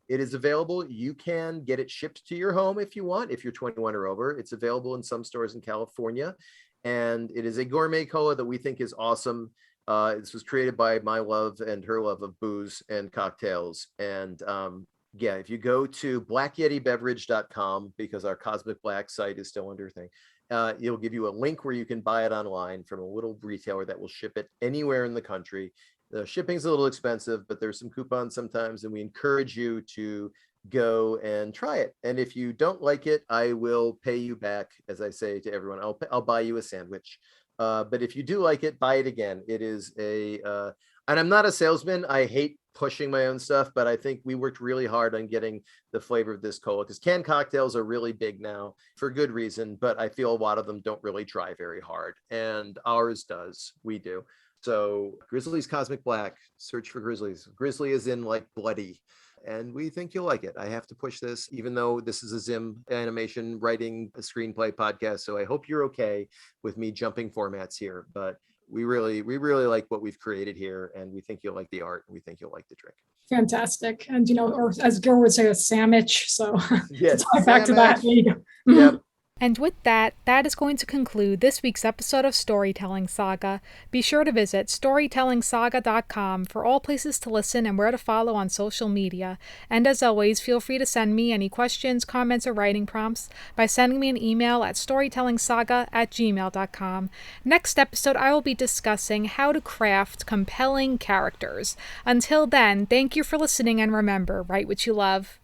is available. You can get it shipped to your home if you want, if you're 21 or over. It's available in some stores in California, and it is a gourmet cola that we think is awesome. This was created by my love and her love of booze and cocktails. And yeah, if you go to blackyetibeverage.com, because our Cosmic Black site is still under thing, it'll give you a link where you can buy it online from a little retailer that will ship it anywhere in the country. The shipping's a little expensive, but there's some coupons sometimes, and we encourage you to go and try it. And if you don't like it, I will pay you back. As I say to everyone, I'll buy you a sandwich. But if you do like it, buy it again. It is and I'm not a salesman. I hate pushing my own stuff, but I think we worked really hard on getting the flavor of this cola, because canned cocktails are really big now for good reason, but I feel a lot of them don't really try very hard, and ours does. We do. So Grizzly's Cosmic Black, search for Grizzlies. Grizzly is in like bloody, and we think you'll like it. I have to push this, even though this is a Zim animation writing a screenplay podcast. So I hope you're okay with me jumping formats here, but we really like what we've created here, and we think you'll like the art, and we think you'll like the drink.
Fantastic. And, or as Gil would say, a sandwich. So
yes,
back to that. There you go.
Yep.
And with that is going to conclude this week's episode of Storytelling Saga. Be sure to visit storytellingsaga.com for all places to listen and where to follow on social media. And as always, feel free to send me any questions, comments, or writing prompts by sending me an email at storytellingsaga@gmail.com. Next episode, I will be discussing how to craft compelling characters. Until then, thank you for listening, and remember, write what you love.